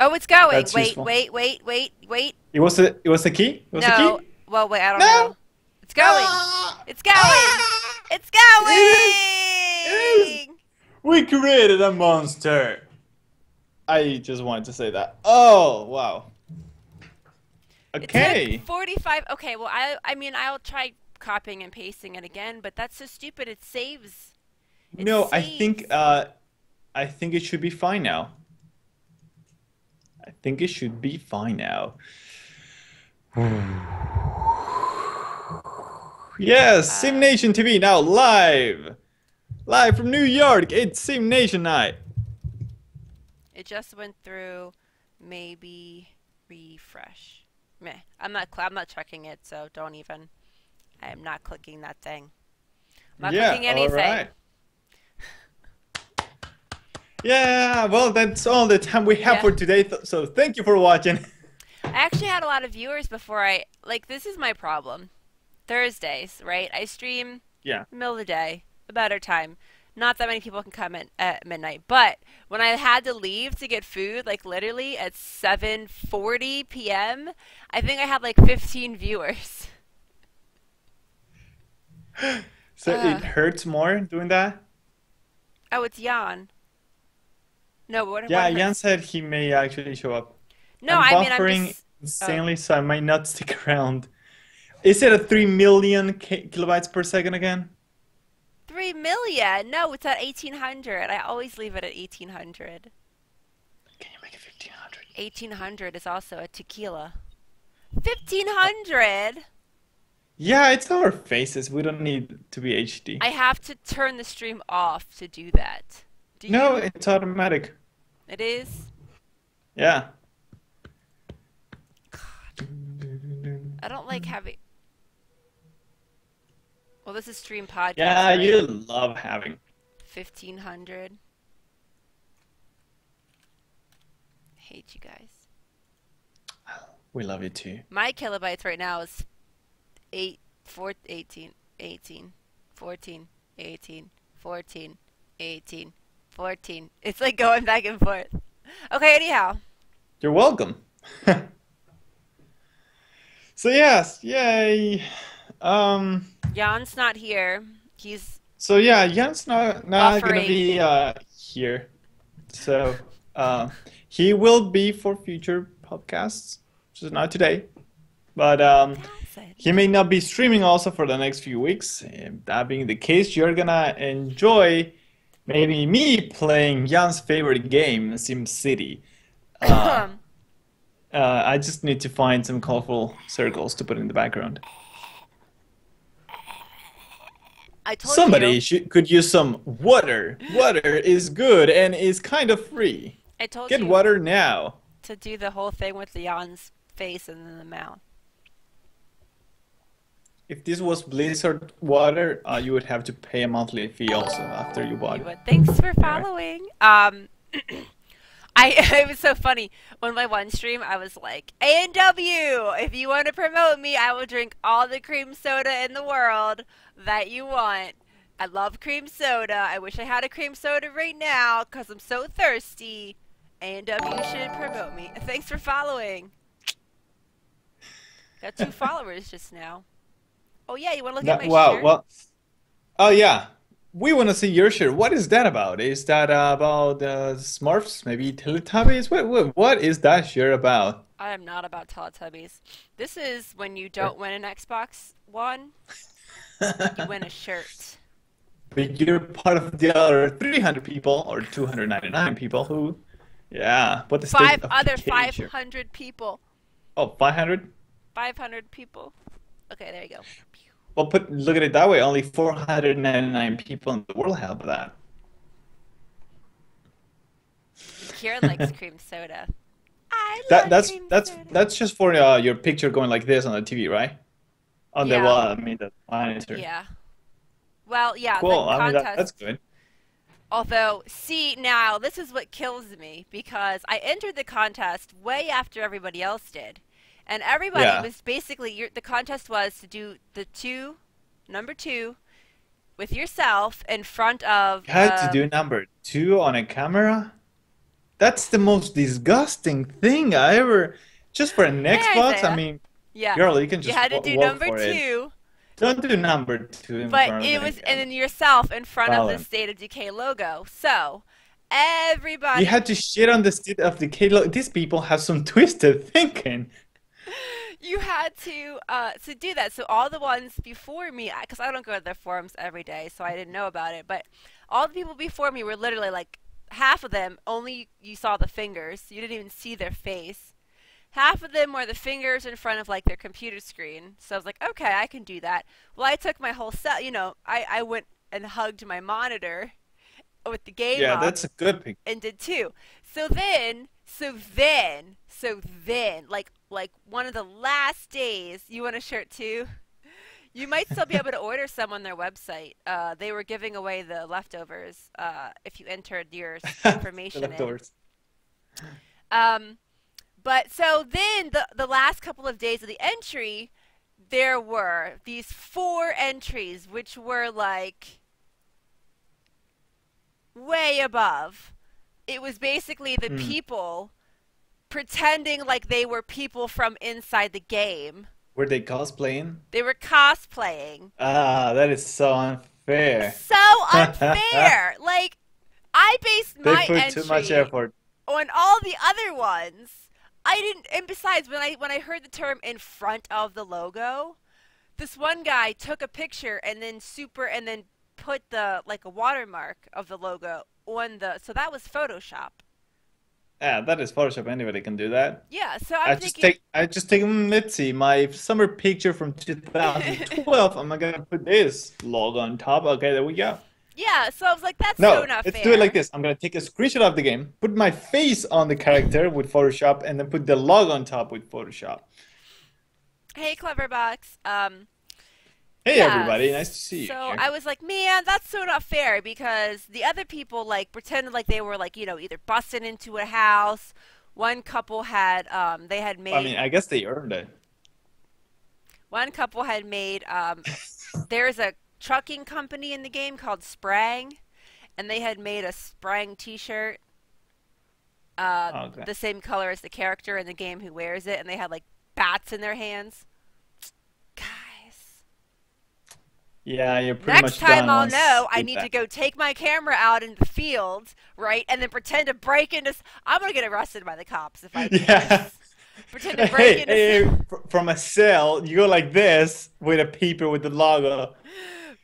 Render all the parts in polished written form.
Oh, it's going. That's Wait, useful. wait, wait, wait, wait. It was the key? It was the No. key? Well, wait, I don't No! know. It's going. Ah! It's going. Ah! It's It is! It is! going. We created a monster! I just wanted to say that. Oh, wow. It Okay. took 45. Okay, well, I mean, I'll try copying and pasting it again, but that's so stupid. It saves. It No, saves. I think it should be fine now. I think it should be fine now. Yes, Uh, SimNation TV now live. Live from New York. It's SimNation night. it just went through. Maybe refresh. Meh. I'm not checking it, so don't even. I am not clicking that thing. I'm not Yeah, clicking all anything. right. Yeah, well, that's all the time we have Yeah. for today. So thank you for watching. I actually had a lot of viewers before this is my problem. Thursdays, right? I stream Yeah. middle of the day, a better time. Not that many people can come in at midnight, but when I had to leave to get food, like literally at 7:40 p.m., I think I had like 15 viewers. So it hurts more doing that? Oh, it's Jan. No, Yeah, what Jan hurts? said he may actually show up. No, I'm I mean I'm buffering just. Oh, insanely, so I might not stick around. Is it at 3 million kilobytes per second again? 3 million. No, it's at 1800. I always leave it at 1800. Can you make it 1500? 1800 is also a tequila. 1500. Yeah, it's our faces. We don't need to be HD. I have to turn the stream off to do that. Do No, you? it's automatic. It is? Yeah. I don't like having. Well, this is stream podcast, Yeah, right? you love having. 1500. Hate you guys. We love you too. My kilobytes right now is 8, 4, 18, 18, 14, 18, 14, 18, 14. It's like going back and forth. Okay, anyhow. You're welcome. So yes, yay. Jan's not here. He's So yeah, Jan's not gonna buffering. be here. So he will be for future podcasts, just not today. But Thousand. he may not be streaming also for the next few weeks. That being the case, you're gonna enjoy maybe me playing Jan's favorite game, SimCity. Uh, I just need to find some colorful circles to put in the background. I told Somebody you. could use some water. Water is good and is kind of free. I told Get you water now. to do the whole thing with Jan's face and then the mouth. If this was Blizzard water, you would have to pay a monthly fee also after you bought it. But thanks for Alright. following. It was so funny. On my one stream, I was like, A&W, if you want to promote me, I will drink all the cream soda in the world that you want. I love cream soda. I wish I had a cream soda right now because I'm so thirsty. A&W should promote me. Thanks for following. Got 2 followers just now. Oh yeah, you want to look at my Wow, shirt? well, oh yeah. We want to see your shirt. What is that about? Is that about Smurfs? Maybe Teletubbies? What is that shirt about? I am not about Teletubbies. This is when you don't win an Xbox One, you win a shirt. But you're part of the other 300 people or 299 people who, yeah, what the state of Other decay shirt. 500 people. Oh, 500? 500 people. Okay, there you go. Well, look at it that way. Only 499 people in the world have that. Kira likes cream soda. I That love that's cream that's soda. that's just for your picture going like this on the TV, right? On the Yeah. well, I mean the monitor. Yeah. Well, yeah, the Cool. I mean that's contest. good. Although, see, now, this is what kills me because I entered the contest way after everybody else did. And everybody Yeah. was basically, the contest was to do the number 2, with yourself in front of, You had to do number 2 on a camera? That's the most disgusting thing I ever. Just for an Hey, Xbox, I Isaiah. mean, Yeah, girl, you can you just had to do work number for it. two, Don't do number two in but front of it the was, and then yourself in front of the column. State of Decay logo. So You everybody, had to shit on the state of the Kalo. These people have some twisted thinking. you had to do that. So all the ones before me, because I don't go to their forums every day, so I didn't know about it. But all the people before me were literally like half of them only you saw the fingers, you didn't even see their face. Half of them were the fingers in front of like their computer screen. So I was like, okay, I can do that. Well, I took my whole set. I went and hugged my monitor with the game Yeah, up that's a good pick. and did two. So then, like one of the last days, you want a shirt too? You might still be able to order some on their website. They were giving away the leftovers if you entered your The information in. leftovers. Um, but so then the last couple of days of the entry, there were these four entries, which were like way above. It was basically the Hmm. people pretending like they were people from inside the game. Were they cosplaying? They were cosplaying. Ah, that is so unfair. So unfair. Like, I based They my put too much entry effort. on all the other ones. I didn't, and besides, when I heard the term in front of the logo, this one guy took a picture and then put the like a watermark of the logo on the, so that was Photoshop. Yeah, that is Photoshop. Anybody can do that. Yeah, so I'm thinking, I just take, let's see, my summer picture from 2012. I'm gonna put this logo on top. Okay, there we go. yeah, so I was like, that's so No, not let's do it like fair. this. I'm gonna take a screenshot of the game, put my face on the character with Photoshop, and then put the logo on top with Photoshop. Hey, Cleverbox. Hey everybody, nice to Yes. see you So here. I was like, man, that's so not fair because the other people like pretended like they were like, either busting into a house. One couple had they had I made mean, I guess they earned it. one couple had made there's a trucking company in the game called Sprang, and they had made a Sprang t-shirt Okay. the same color as the character in the game who wears it, and they had like bats in their hands. Guys, Yeah, you're pretty next much time done I'll once know I you did need to that. go take my camera out in the field, right, and then pretend to break into. I'm gonna get arrested by the cops if I do Yeah. this. Pretend to break into. From a cell, you go like this with a paper with the logo.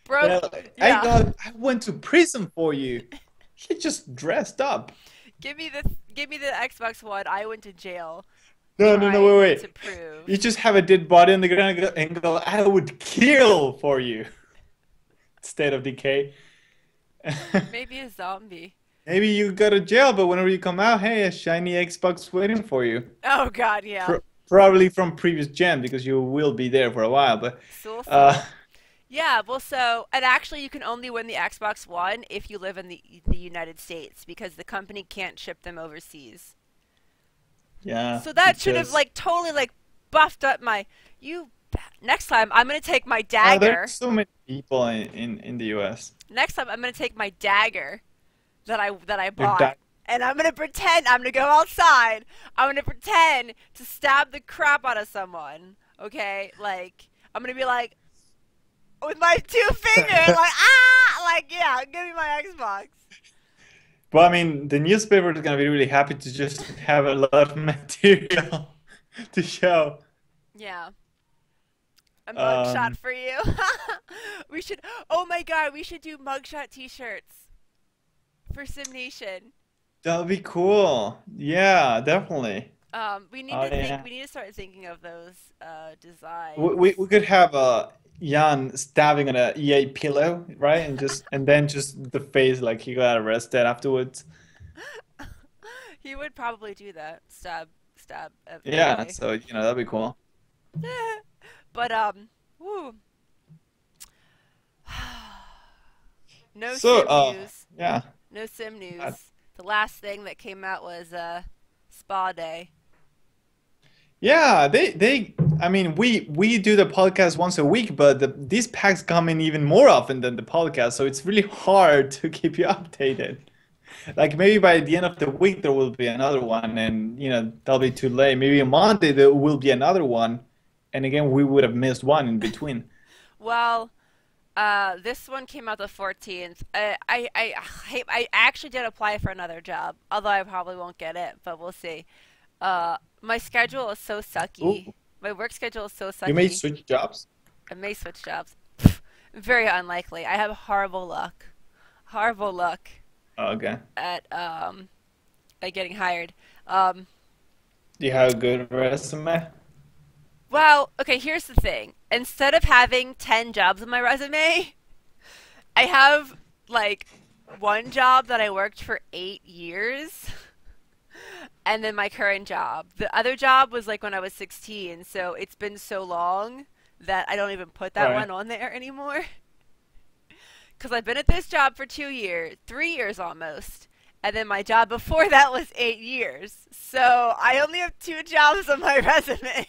Broke. Well, Yeah. I went to prison for you. He just dressed up. Give me the Xbox One. I went to jail No, no, no, wait, trying to wait. You prove. just have a dead body on the ground and go, I would kill for you. State of decay. Maybe a zombie. Maybe you go to jail, but whenever you come out, hey, a shiny Xbox waiting for you. Oh God, yeah. Probably from previous gen because you will be there for a while. But So uh, yeah, well, and actually, you can only win the Xbox One if you live in the United States because the company can't ship them overseas. yeah, So that should have because like totally like buffed up my you. Next time, I'm gonna take my there's dagger. so many people in the US. Next time, I'm gonna take my dagger that I Your bought, and I'm gonna pretend I'm gonna go outside. I'm gonna pretend to stab the crap out of someone. Okay, like I'm gonna be like with my two fingers, like like yeah, give me my Xbox. Well, I mean, the newspaper is gonna be really happy to just have a lot of material to show. Yeah, a mugshot Um, for you. We should. Oh my God, we should do mugshot T-shirts for SimNation. that would be cool. Yeah, definitely. We need Oh to think. yeah. We need to start thinking of those We, designs. we we could have Jan stabbing at a EA pillow, right? And then just the face like he got arrested afterwards. He would probably do that. Stab Yeah, EA. so that'd be cool. But woo. No So sim news. yeah. No sim Uh, news. The last thing that came out was Spa Day. Yeah, they I mean we do the podcast once a week, but these packs come in even more often than the podcast, so it's really hard to keep you updated. Like maybe by the end of the week there will be another one, and that'll be too late. Maybe on Monday there will be another one, and again we would have missed one in between. Well, this one came out the 14th. I actually did apply for another job, although I probably won't get it, but we'll see. My schedule is so sucky. Ooh, My work schedule is so you may sucky. switch jobs. I may switch jobs. Very unlikely. I have horrible luck. Horrible luck Okay. at getting hired. Um, Do you have a good resume? well, okay, here's the thing. Instead of having 10 jobs on my resume, I have like one job that I worked for 8 years, and then my current job. The other job was like when I was 16, so it's been so long that I don't even put that Right. one on there anymore. Because I've been at this job for 2 years, 3 years almost. And then my job before that was 8 years. So I only have two jobs on my resume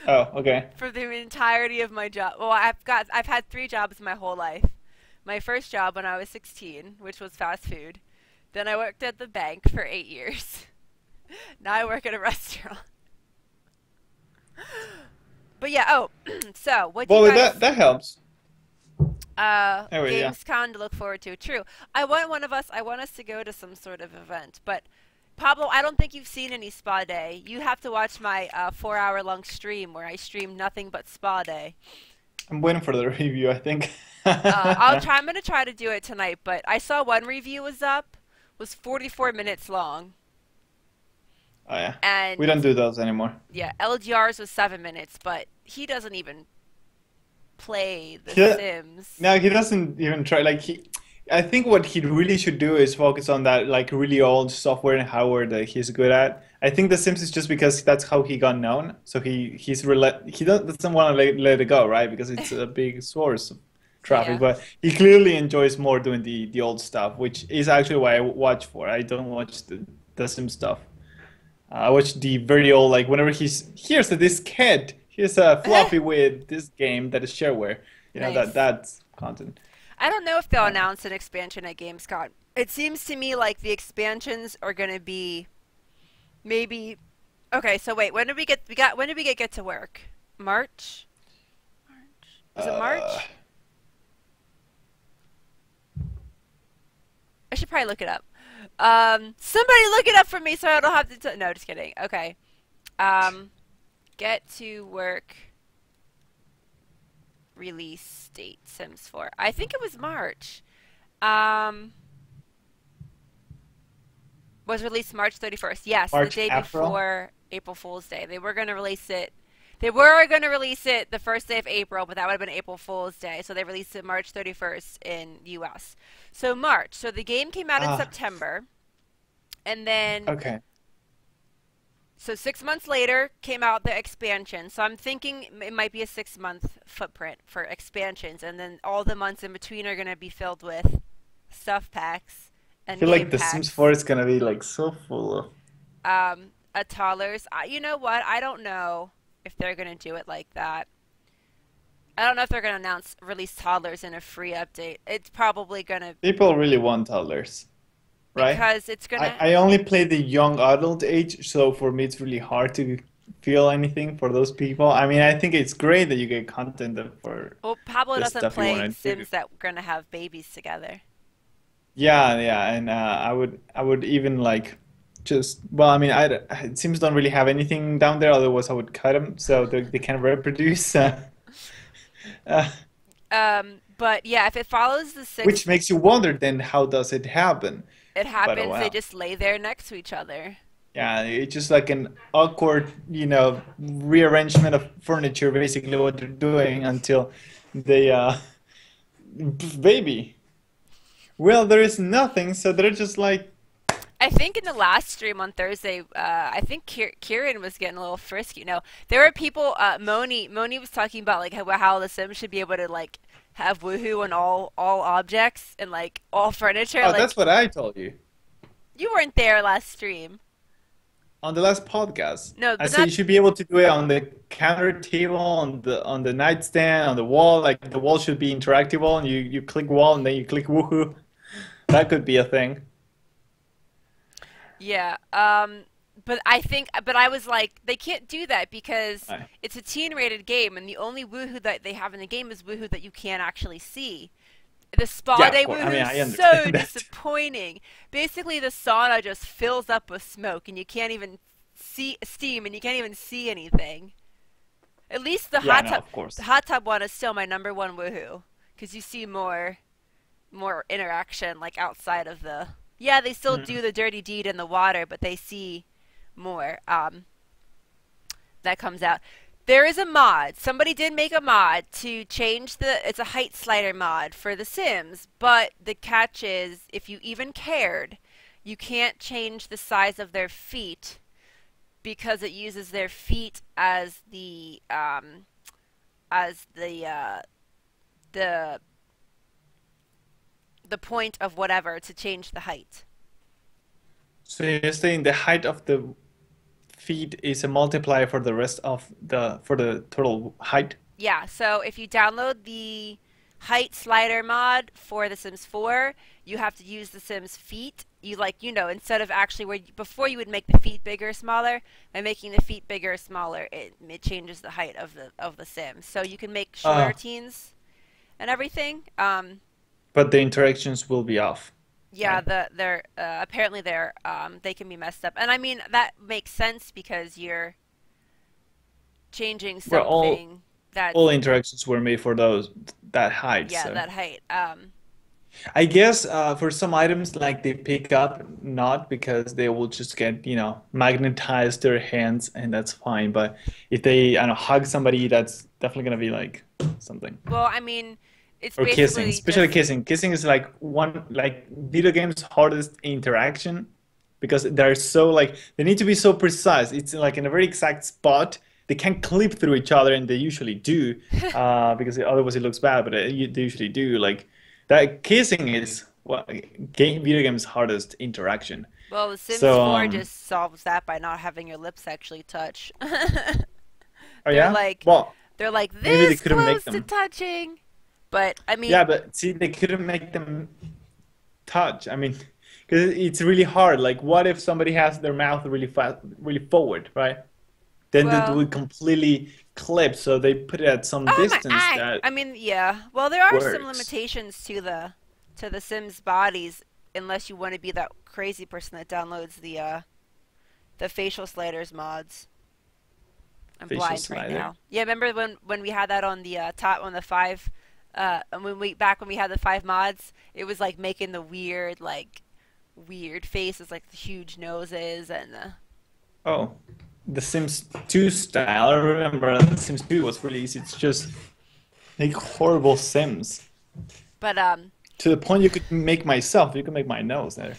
Oh, okay. for the entirety of my job. Well, I've had three jobs my whole life. My first job when I was 16, which was fast food. Then I worked at the bank for 8 years. Now I work at a restaurant. But yeah, oh, so what do you Well, guys that helps. Anyway, yeah. GamesCon to look forward to. True. I want us to go to some sort of event, but Pablo, I don't think you've seen any Spa Day. You have to watch my 4 hour long stream where I stream nothing but Spa Day. I'm waiting for the review, I think. I'm gonna try to do it tonight, but I saw one review was up, was 44 minutes long, Oh yeah. We and don't do those anymore. yeah, LGR's was 7 minutes, but he doesn't even play The He, Sims. no, he doesn't even try. I think what he really should do is focus on that like really old software and hardware that he's good at. I think The Sims is just because that's how he got known. So he doesn't want to let it go, right? Because it's a big source of traffic. Yeah. But he clearly enjoys more doing the old stuff, which is actually why I watch for. I don't watch the Sims stuff. I watch the very old, like whenever here's a diskette, here's a floppy with this game that is shareware. Nice. That's content. I don't know if they'll Uh, announce an expansion at Gamescom. It seems to me like the expansions are going to be maybe. Okay, so wait, when did we get to work? March? March. Was it uh, March? I should probably look it up. Somebody look it up for me so I don't have to. No, just kidding. Okay. Um, get to work release date Sims 4. I think it was March. Um, was released March 31st. Yes, the March, day April. before April Fool's Day. They were going to release it. They were going to release it the first day of April, but that would have been April Fool's Day. So they released it March 31st in US. So March. So the game came out in Ah, September, and then okay. so 6 months later came out the expansion. So I'm thinking it might be a 6 month footprint for expansions, and then all the months in between are going to be filled with stuff packs I and feel like game The Sims packs. 4 is gonna be like so full of. A toddlers. You know what? I don't know if they're going to do it like that. I don't know if they're going to announce release toddlers in a free update. It's probably going to People really want toddlers, right? because it's going to. I only play the young adult age, so for me it's really hard to feel anything for those people. I mean, I think it's great that you get content for Well, Pablo the doesn't stuff you play want to do. Sims that are going to have babies together. Yeah, yeah, and I would even like just well, I mean, Sims don't really have anything down there, otherwise I would cut them so they can reproduce. Uh, But yeah, if it follows the which six, makes you wonder then how does it happen? it But oh happens. They well. just lay there next to each other. Yeah, it's just like an awkward, rearrangement of furniture, basically what they're doing until they baby. Well, there is nothing, so they're just like, I think in the last stream on Thursday, I think Kieran was getting a little frisky. No, there were people. Moni was talking about like how the Sims should be able to like have woohoo on all objects and like all furniture. oh, that's Like what I told you you weren't there last stream. on the last podcast. No, I but said not. you should be able to do it on the counter table, on the nightstand, on the wall. Like the wall should be interactable, and you click wall and then you click woohoo. That could be a thing. Yeah. But I was like, they can't do that because Right. it's a teen-rated game, and the only woohoo that they have in the game is woohoo that you can't actually see. The Yeah, spa of day course. I mean, woohoo is I so understand that. disappointing. Basically, the sauna just fills up with smoke, and you can't even see steam, and you can't even see anything. At least Yeah, no, of the course. hot tub one is still my number one woohoo because you see more interaction like outside of the. Yeah, they still Mm. do the dirty deed in the water, but they see more. That comes out. There is a mod. Somebody did make a mod to change the. It's a height slider mod for The Sims, but the catch is if you even cared, you can't change the size of their feet because it uses their feet as the the point of whatever to change the height. So you're saying the height of the feet is a multiplier for the rest of the total height? Yeah, so if you download the height slider mod for The Sims 4, you have to use The Sims feet. You like, instead of actually before you would make the feet bigger or smaller, by making the feet bigger or smaller, it changes the height of the Sim. So you can make shorter Uh, teens and everything. but the interactions will be off, Yeah, right? they're apparently they can be messed up. And I mean that makes sense because you're changing Well, all something that's all interactions were made for that height, yeah, so. that height. I guess for some items, like they pick up not because they will just get, magnetize their hands and that's fine. But if they, I don't know, hug somebody, that's definitely gonna be like something. Well, I mean, it's Or kissing, basically especially just kissing. Kissing is like like video games hardest interaction because they're so like they need to be so precise. It's like in a very exact spot. They can't clip through each other, and they usually do, because otherwise it looks bad. But they usually do. Like that kissing is what video games hardest interaction. well, The Sims So 4 just solves that by not having your lips actually touch. oh They're yeah, like well they're like maybe they this couldn't make close to them. touching. But I Yeah, mean, but see, they couldn't make them touch. I mean, because it's really hard. Like, what if somebody has their mouth really fast, really forward, right? Then it well, would completely clip. So they put it at some oh my distance eye. that I mean, yeah. Well, there are some works. limitations to the Sims bodies unless you want to be that crazy person that downloads the facial sliders mods. I'm Facial blind right slider. now. Yeah, remember when we had that on the top on the five and when we had the five mods, it was like making the weird faces like the huge noses and Oh, the Sims 2 style. I remember the Sims 2 was really easy. It's just make horrible Sims but to the point you could make myself. You could make my nose there.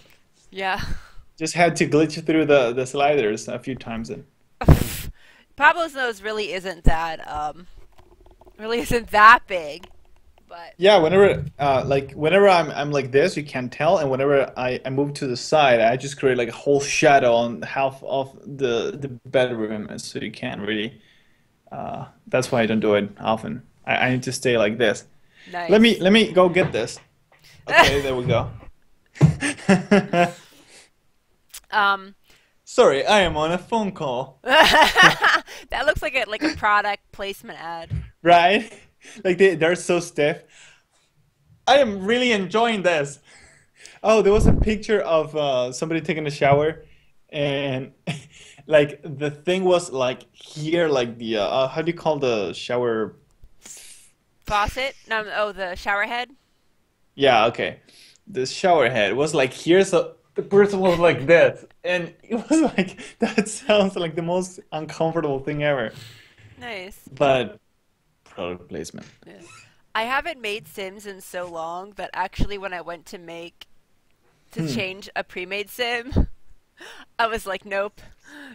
yeah. Just had to glitch through the sliders a few times and. Pablo's nose really isn't that big, but Yeah, whenever whenever I'm like this, you can't tell, and whenever I move to the side, I just create like a whole shadow on half of the bedroom, and so you can't really. That's why I don't do it often. I need to stay like this. nice. Let me go get this. Okay, there we go. um Sorry, I am on a phone call. that looks like a product placement ad. Right? Like they're so stiff. I am really enjoying this. Oh, there was a picture of somebody taking a shower, and like the thing was like here, like the how do you call the shower? Faucet? No, oh, the shower head. Yeah, okay. The shower head was like here, so the person was like this, and it was like that sounds like the most uncomfortable thing ever. Nice. But product placement. Yeah. I haven't made Sims in so long that actually when I went to Hmm. change a pre-made Sim, I was like, nope,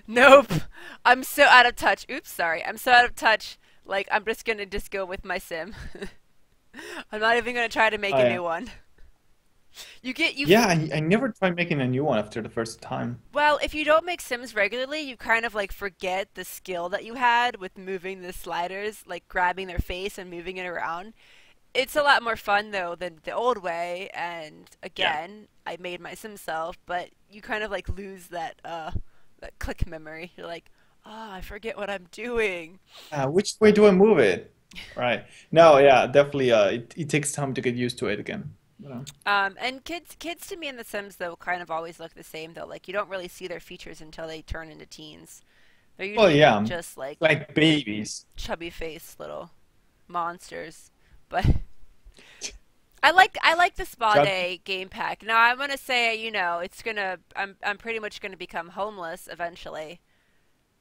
nope. I'm so out of touch. Oops, sorry. I'm so out of touch. Like I'm just gonna just go with my Sim. I'm not even gonna try to make Oh a yeah. new one. You Yeah, I never tried making a new one after the first time. well, if you don't make Sims regularly, you kind of like forget the skill that you had with moving the sliders, like grabbing their face and moving it around. It's a lot more fun though than the old way, and Yeah. again, I made my sim self, but you kind of like lose that click memory. You're like, oh, I forget what I'm doing. Which way do I move it? Right. No, yeah, definitely. It takes time to get used to it again. You know? And kids to me in The Sims though kind of always look the same though. Like you don't really see their features until they turn into teens. They're Well, usually yeah, just like like babies. chubby faced little monsters. But I like the spa Got day game pack. Now I'm gonna say, I'm pretty much gonna become homeless eventually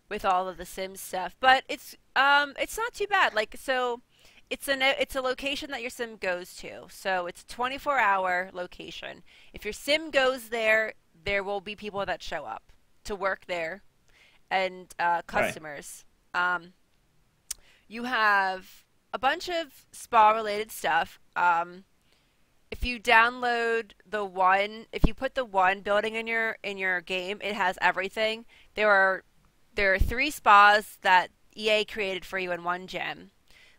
with all of the Sims stuff. But it's not too bad. Like so it's a location that your sim goes to. So it's a 24-hour location. If your sim goes there, there will be people that show up to work there and right. customers. You have a bunch of spa related stuff. If you download if you put the one building in your game, it has everything. There are there are three spas that EA created for you in one gem.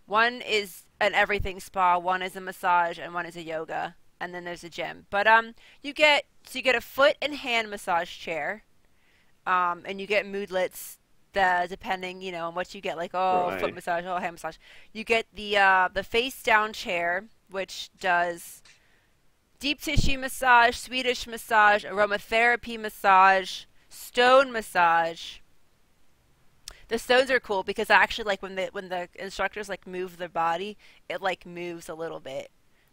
One is an everything spa, one is a massage, and one is a yoga, and then there's a gym. But you get a foot and hand massage chair, and you get moodlets. Depending, on what you get, like foot Right. massage, hand massage. You get the face down chair, which does deep tissue massage, Swedish massage, aromatherapy massage, stone massage. The stones are cool because actually, like when the instructors like move their body, it like moves a little bit.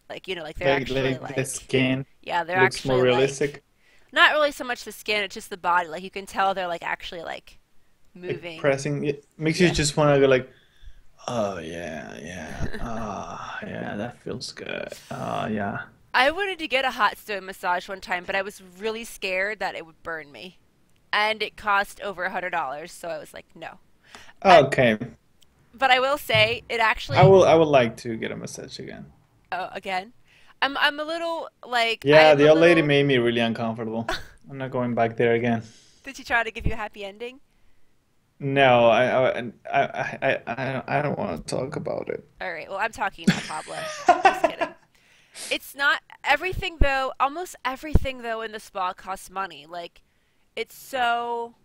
Like like they're actually Like the like, skin yeah, they're looks more actually like realistic. not really so much the skin, it's just the body. Like you can tell they're like actually like Like moving. pressing it makes you Yeah. just want to go like, oh yeah, yeah. Ah, yeah, that feels good. Yeah. I wanted to get a hot stone massage one time, but I was really scared that it would burn me, and it cost over $100. So I was like, no. I, Okay. but I will say it actually. I would like to get a massage again. Oh, again, I'm a little like Yeah, I'm a the old lady little. made me really uncomfortable. I'm not going back there again. Did she try to give you a happy ending? No, I don't want to talk about it. All right. Well, I'm talking now, Pablo. Just kidding. It's not everything though. Almost everything though in the spa costs money. Like it's so.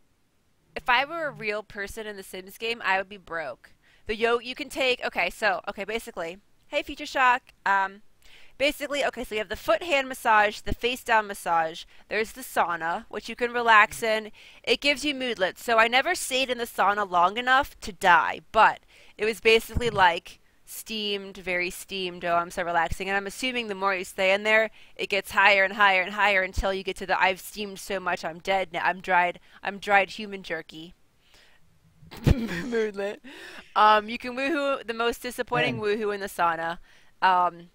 If I were a real person in the Sims game, I would be broke. The yo you can take. Okay, basically, hey, Future Shock. Basically, okay, so you have the foot hand massage, the face down massage. There's the sauna, which you can relax in. It gives you moodlets. So I never stayed in the sauna long enough to die, but it was basically like steamed, very steamed. Oh, I'm so relaxing. And I'm assuming the more you stay in there, it gets higher and higher and higher until you get to the I've steamed so much I'm dead now. I'm dried human jerky. Moodlet. You can woohoo the most disappointing Man, woohoo in the sauna. Um,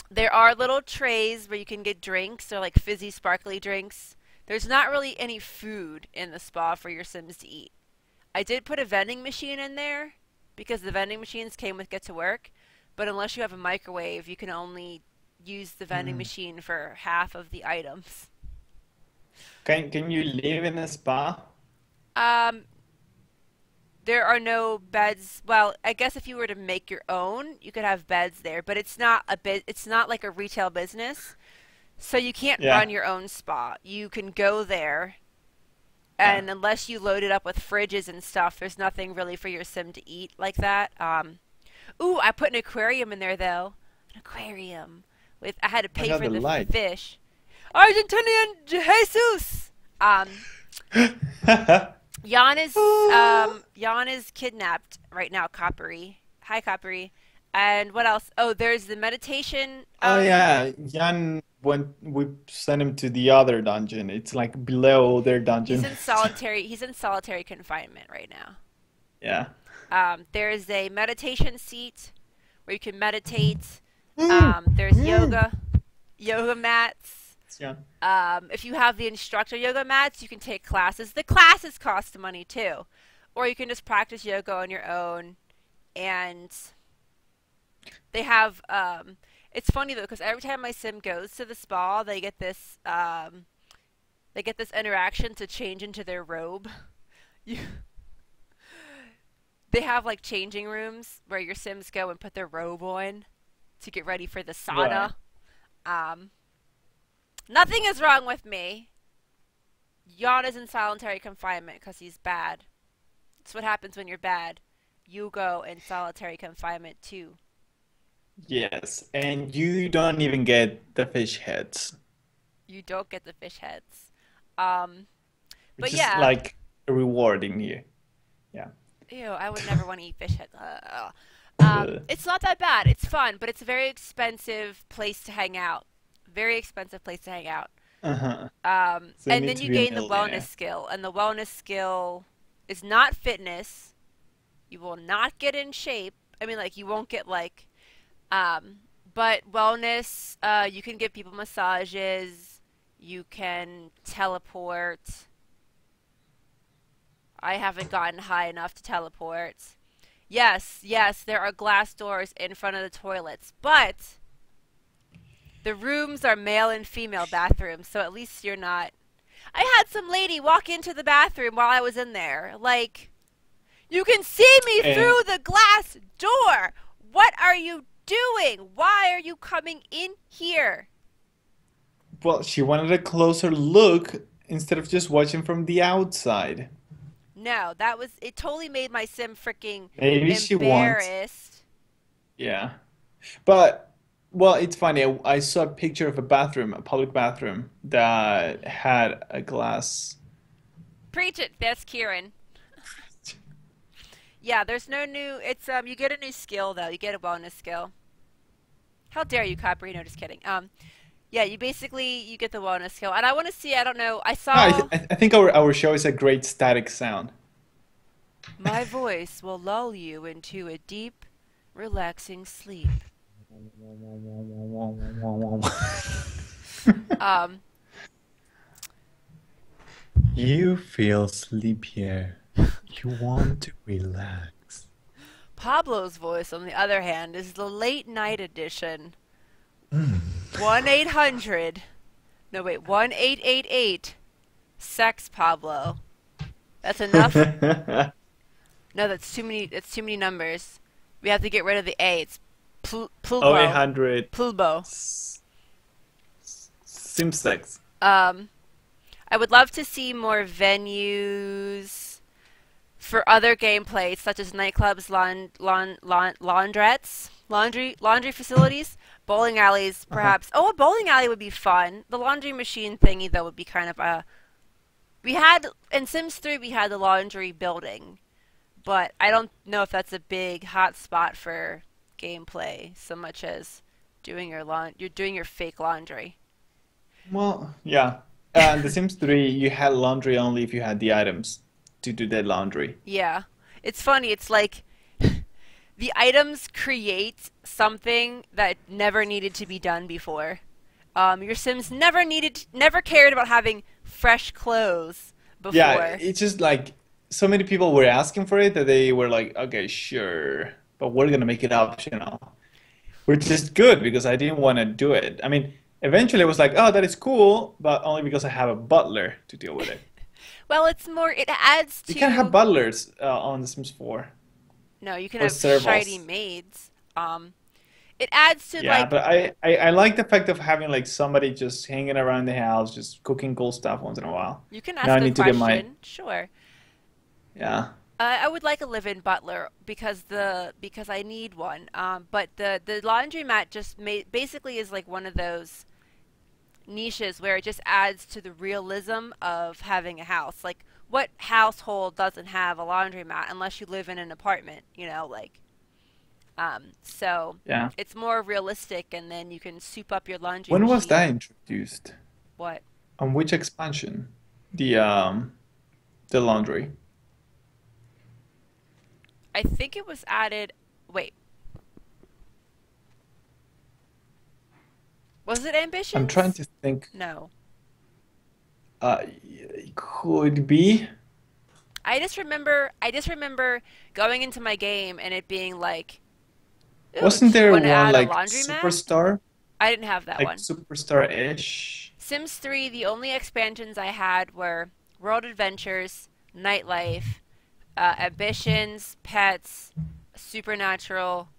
there are little trays where you can get drinks or like fizzy, sparkly drinks. There's not really any food in the spa for your Sims to eat. I did put a vending machine in there because the vending machines came with Get to Work, but unless you have a microwave, you can only use the vending mm. machine for half of the items. Can you live in a spa? Um, there are no beds. Well, I guess if you were to make your own, you could have beds there, but it's not like a retail business. So you can't run Yeah, your own spa. You can go there, yeah. and unless you load it up with fridges and stuff, there's nothing really for your sim to eat like that. Ooh, I put an aquarium in there though. An aquarium with I had to I pay got for the the light. fish. Argentinian Jesus. Jan is kidnapped right now. Coppery. Hi, Coppery. And what else? Oh, there's the meditation. Oh yeah, Jan when we sent him to the other dungeon. It's like below their dungeon. He's in solitary confinement right now. Yeah. There's a meditation seat where you can meditate. Mm, There's mm. yoga mats. It's Jan. If you have the instructor yoga mats, you can take classes. The classes cost money too, or you can just practice yoga on your own. And they have. It's funny though because every time my sim goes to the spa, they get this interaction to change into their robe. You, they have like changing rooms where your sims go and put their robe on. to get ready for the Right. sauna. Um, Nothing is wrong with me. Jan is in solitary confinement because he's bad. That's what happens when you're bad. You go in solitary confinement too. Yes, and you don't even get the fish heads, You don't get the fish heads. Um, but which is yeah, like rewarding here. Yeah. ew, I would never want to eat fish heads. Uh, It's not that bad. It's fun, but it's a very expensive place to hang out. Very expensive place to hang out. uh-huh. So you And need then to you be a gain the wellness millionaire. skill, and the wellness skill is not fitness. You will not get in shape. I mean, like you won't get like, um, but wellness. You can give people massages. You can teleport. I haven't gotten high enough to teleport. Yes, yes, there are glass doors in front of the toilets, but the rooms are male and female bathrooms, so at least you're not. I had some lady walk into the bathroom while I was in there. Like, you can see me And through the glass door. What are you doing? Why are you coming in here? well, she wanted a closer look instead of just watching from the outside. No, that was it totally made my sim freaking Maybe she wants, embarrassed. yeah. But well, it's funny. I saw a picture of a bathroom, a public bathroom that had a glass. Preach it, that's Kieran. Yeah, there's no new it's you get a new skill though. You get a bonus skill. How dare you, Capri? No, just kidding. Yeah, you basically you get the wellness skill, and I want to see. I don't know. I No, saw I think our show is a great static sound. my voice will lull you into a deep, relaxing sleep. Um, You feel sleepier. You want to relax. Pablo's voice, on the other hand, is the late night edition. Mm. 1-800. No, wait, 1888. Sex Pablo. That's enough. No, that's too many. That's too many numbers. We have to get rid of the A. It's Oh, Pulbo. 800 Pulbo. Simsex. Um, I would love to see more venues for other gameplay, such as nightclubs, laundrettes, laundry facilities, bowling alleys, Uh-huh. perhaps. Oh, a bowling alley would be fun. The laundry machine thingy, though, would be kind of a. We had in Sims 3, we had the laundry building, but I don't know if that's a big hot spot for gameplay so much as doing your you're doing your fake laundry. Well, yeah. And The Sims 3, you had laundry only if you had the items to do that laundry. Yeah. It's funny. It's like the items create something that never needed to be done before. Your Sims never cared about having fresh clothes Yeah, before. it's just like so many people were asking for it that they were like, okay, sure, but we're gonna make it optional. Which is good because I didn't want to do it. I mean, eventually I was like, oh, that is cool, but only because I have a butler to deal with it. Well, it's more. It adds You can have to. butlers on The Sims 4 No, you can or have shiny servals. maids. It adds to Yeah, like but I like the fact of having like somebody just hanging around the house, just cooking cool stuff once in a while. you can Now I ask a need to get my, question. Sure. yeah. I would like a live-in butler because I need one. But the laundromat just basically is like one of those niches where it just adds to the realism of having a house. Like, what household doesn't have a laundromat unless you live in an apartment? Like, so Yeah. it's more realistic, and then you can soup up your laundry When was that machine. introduced? What? On which expansion? The laundry. I think it was added. Wait, was it I'm trying Ambitions? to think. No. It could be. I just remember going into my game and it being like, "Ooh, Wasn't do you there want to one add a like laundromat?" Superstar? I didn't have that Like one. Superstar-ish? Sims 3, the only expansions I had were World Adventures, Nightlife, Ambitions, Pets, Supernatural,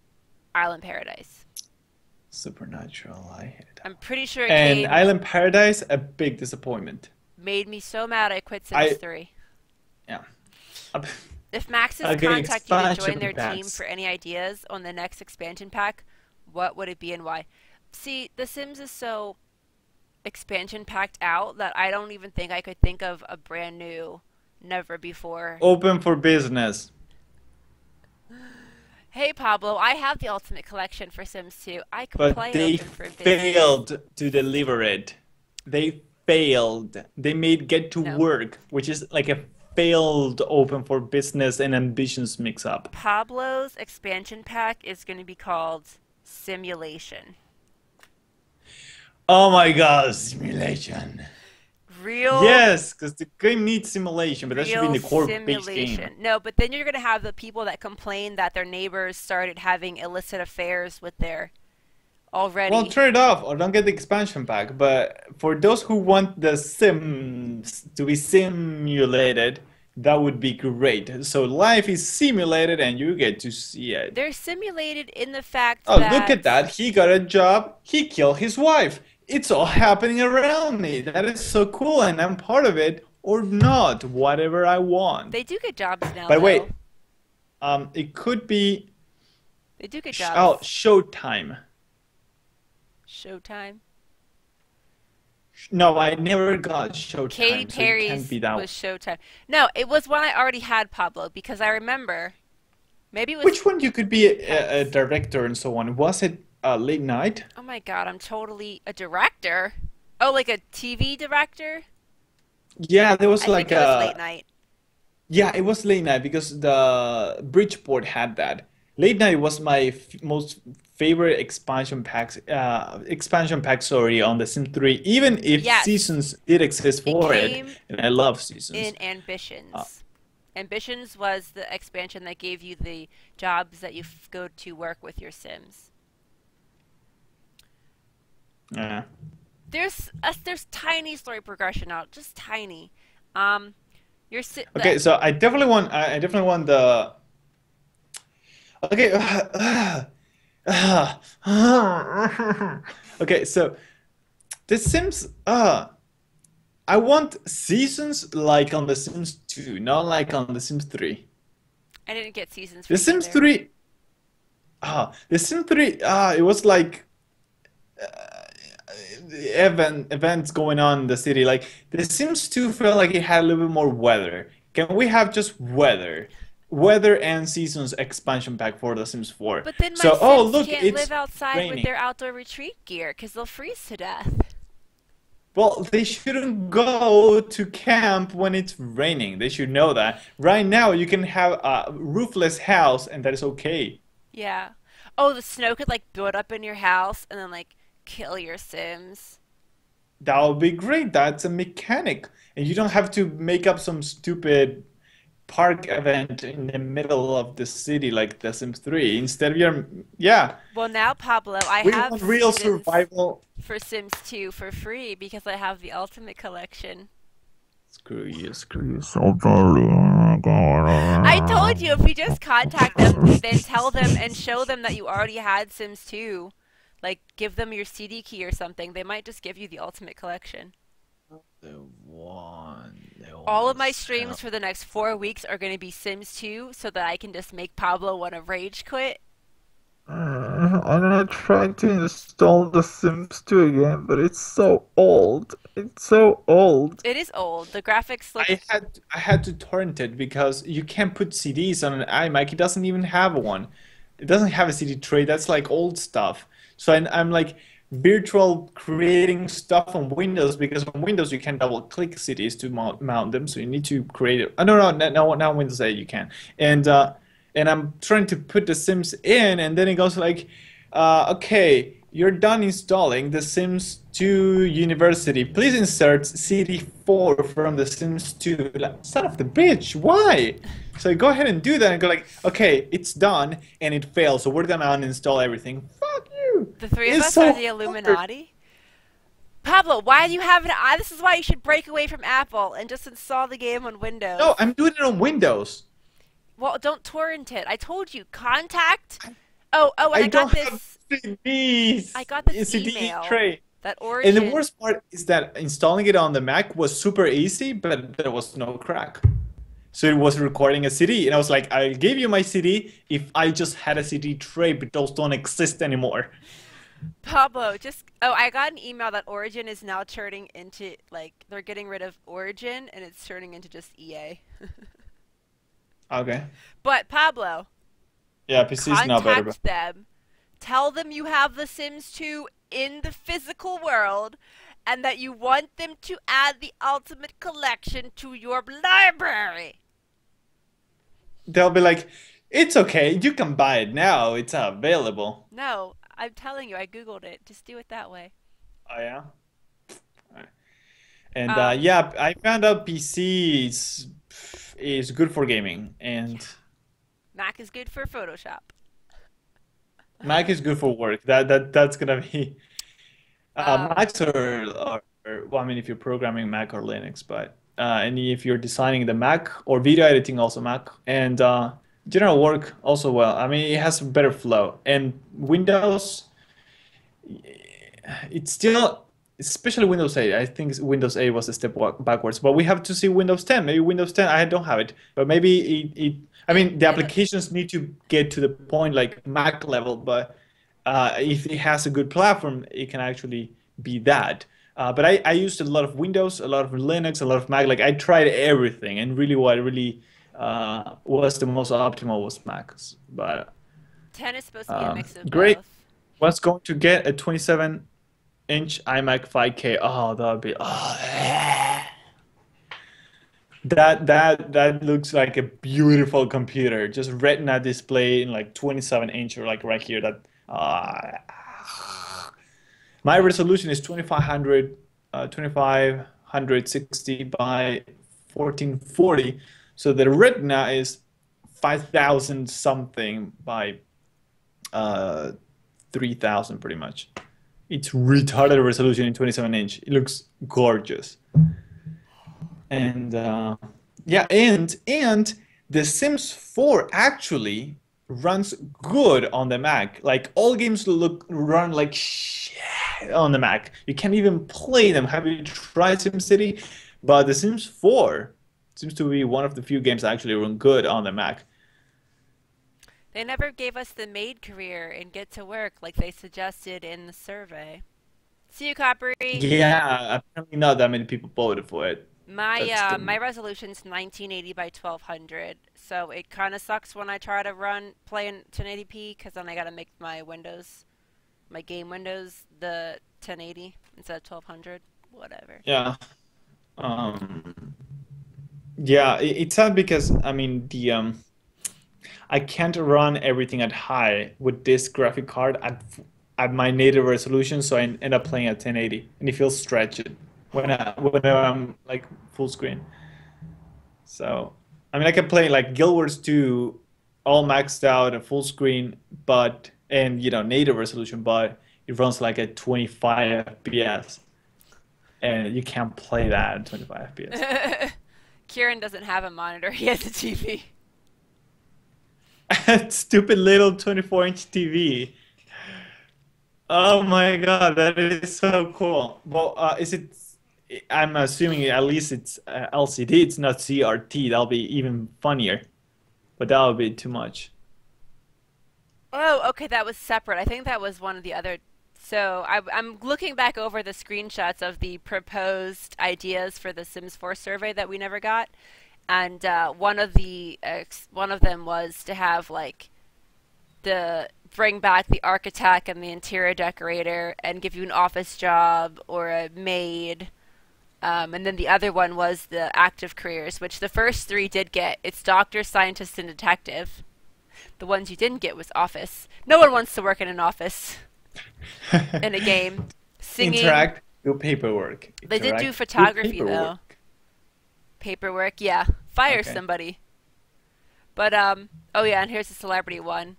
Island Paradise. Supernatural, I hate. I'm pretty sure it And came Island Paradise, a big disappointment. made me so mad I quit Sims I 3. yeah. If Maxis Okay, contact you to join expansion their team packs. for any ideas on the next expansion pack, what would it be and why? See, The Sims is so expansion packed out that I don't even think I could think of a brand new, never before. Open for business. Hey Pablo, I have the Ultimate Collection for Sims 2. I could But play it they open for business. failed to deliver it. They failed. They made Get to No. Work, which is like a failed Open for Business and Ambitions mix up. Pablo's expansion pack is going to be called Simulation. Oh my god, simulation. Real Yes, because the game needs simulation, but that should be in real the core base game. simulation. No, but then you're going to have the people that complain that their neighbors started having illicit affairs with their Well, already. turn it off or don't get the expansion pack. But for those who want the Sims to be simulated, that would be great. So life is simulated and you get to see it. They're simulated in the fact Oh, look at that that. He got a job. He killed his wife. It's all happening around me. That is so cool, and I'm part of it or not, whatever I want. they do get jobs now, By the way, though. it could be They do get oh, jobs. Showtime. Showtime. No, I never got Katy Showtime, so it can't Perry's be that one. was Showtime. No, it was one I already had, Pablo, because I remember. Maybe it was Which one you could be a Pets. director and so on? Was it late night? Oh my God, I'm totally a director. Oh, like a TV director? Yeah, there was I think like it was late a night. yeah, it was late night because the Bridgeport had that. Late night was my f most favorite expansion pack, sorry, on The Sims 3. Even if Yes, seasons did exist it for it, came and I love seasons. in Uh, Ambitions. Ambitions was the expansion that gave you the jobs that you go to work with your Sims. yeah. There's tiny story progression out, just tiny. Um, your si the Okay, so I definitely want the okay. Okay, so The Sims. I want seasons like on The Sims 2, not like on The Sims 3. I didn't get seasons The for Sims either. 3. The Sims 3. It was like events going on in the city. Like The Sims 2 felt like it had a little bit more weather. Can we have just weather and seasons expansion pack for The Sims 4? But then my So, oh Sims look, can't it's live outside with raining. their outdoor retreat gear because they'll freeze to death. Well, they shouldn't go to camp when it's raining. They should know that. Right now, you can have a roofless house, and that is okay. Yeah. Oh, the snow could like build up in your house and then like kill your Sims. That would be great. That's a mechanic. And you don't have to make up some stupid park event in the middle of the city like The Sims 3. Instead, yeah, Well, now, Pablo, I we have want real seasons survival. for Sims 2 for free because I have the Ultimate Collection. Screw you so badly. Oh my I told God. you if you just contact them, then tell them and show them that you already had Sims 2, like give them your CD key or something, they might just give you the Ultimate Collection. They All of want my so. streams for the next 4 weeks are going to be Sims 2 so that I can just make Pablo want to rage quit. I'm gonna try to install The Sims 2 again, but it's so old. It's so old. It is old. The graphics look. I had to torrent it because you can't put CDs on an iMac. It doesn't even have one. It doesn't have a CD tray. That's like old stuff. So I'm like virtual creating stuff on Windows because on Windows you can double click CDs to mount them. So you need to create it. Oh, no, now Windows 8 you can. And I'm trying to put The Sims in, and then it goes like, okay, you're done installing The Sims 2 University. Please insert CD4 from The Sims 2. Like, son of the bitch, why? So I go ahead and do that and go like, okay, it's done, and it fails, so we're gonna uninstall everything. Fuck you! The three of It's us are so the hard. Illuminati. Pablo, why do you have an I? This is why you should break away from Apple and just install the game on No, Windows. I'm doing it on Windows. Well, don't torrent it. I told you, contact And I don't have I CDs, got this CD email tray. that And the Origin. worst part is that installing it on the Mac was super easy, but there was no crack. So it was recording a CD, and I was like, I'll give you my CD if I just had a CD tray, but those don't exist anymore. Pablo, I got an email that Origin is now turning into, like, they're getting rid of Origin and it's turning into just EA. Okay. But Pablo, Yeah, PC is now better, but contact them. Tell them you have The Sims 2 in the physical world and that you want them to add the Ultimate Collection to your library. they'll be like, it's okay, you can buy it now, it's available. No, I'm telling you, I googled it. Just do it that way. Oh yeah? Alright. And Um, yeah, I found out PC is good for gaming, yeah. and Mac is good for Photoshop. Mac is good for work. That's gonna be um, Macs well, I mean, if you're programming Mac or Linux, but and if you're designing the Mac or video editing, also Mac, and general work also well. I mean, it has a better flow. And Windows, it's still, especially Windows 8. I think Windows 8 was a step backwards, but we have to see Windows 10. Maybe Windows 10, I don't have it, but maybe I mean, the it applications need to get to the point like Mac level, but if it has a good platform, it can actually be that. But I used a lot of Windows, a lot of Linux, a lot of Mac. Like I tried everything, and really, what really was the most optimal was Macs. But 10 is supposed to be a mix of great. both. Was going to get a 27-inch iMac 5K. Oh, that would be. Oh, that looks like a beautiful computer. Just Retina display in like 27-inch or like right here. My resolution is 2560 by 1440. So the Retina is 5000 something by uh 3000 pretty much. It's retarded resolution in 27-inch. It looks gorgeous. And yeah, and The Sims 4 actually runs good on the Mac. Like all games run like shit on the Mac. You can't even play them. Have you tried SimCity? But The Sims 4 seems to be one of the few games that actually run good on the Mac. They never gave us the maid career and get to work like they suggested in the survey. See you, Coppery. Yeah, apparently not that many people voted for it. That's My the resolution's 1980 by 1200, so it kind of sucks when I try to play in 1080p because then I gotta make my game windows, the 1080 instead of 1200. Whatever. yeah. Um, yeah, it's sad because I mean the I can't run everything at high with this graphic card at my native resolution, so I end up playing at 1080, and it feels stretched when I'm like full screen. So I mean, I can play like Guild Wars 2 all maxed out at full screen, but and native resolution, but it runs like at 25 FPS, and you can't play that at 25 FPS. Kieran doesn't have a monitor, he has a TV. Stupid little 24-inch TV. Oh my God, that is so cool. Well, is it? I'm assuming at least it's LCD. It's not CRT. That'll be even funnier, but that would be too much. Oh, okay, that was separate. I think that was one of the other. So I'm looking back over the screenshots of the proposed ideas for the Sims 4 survey that we never got, and one of them was to have like the bring back the architect and the interior decorator and give you an office job or a maid. And then the other one was the active careers, which the first three did get. It's doctor, scientist, and detective. The ones you didn't get was office. No one wants to work in an office in a game. Singing. Interact, do paperwork. They did do Interact, do photography though. paperwork. Paperwork, yeah. Fire Okay. somebody. But oh yeah, and here's the celebrity one.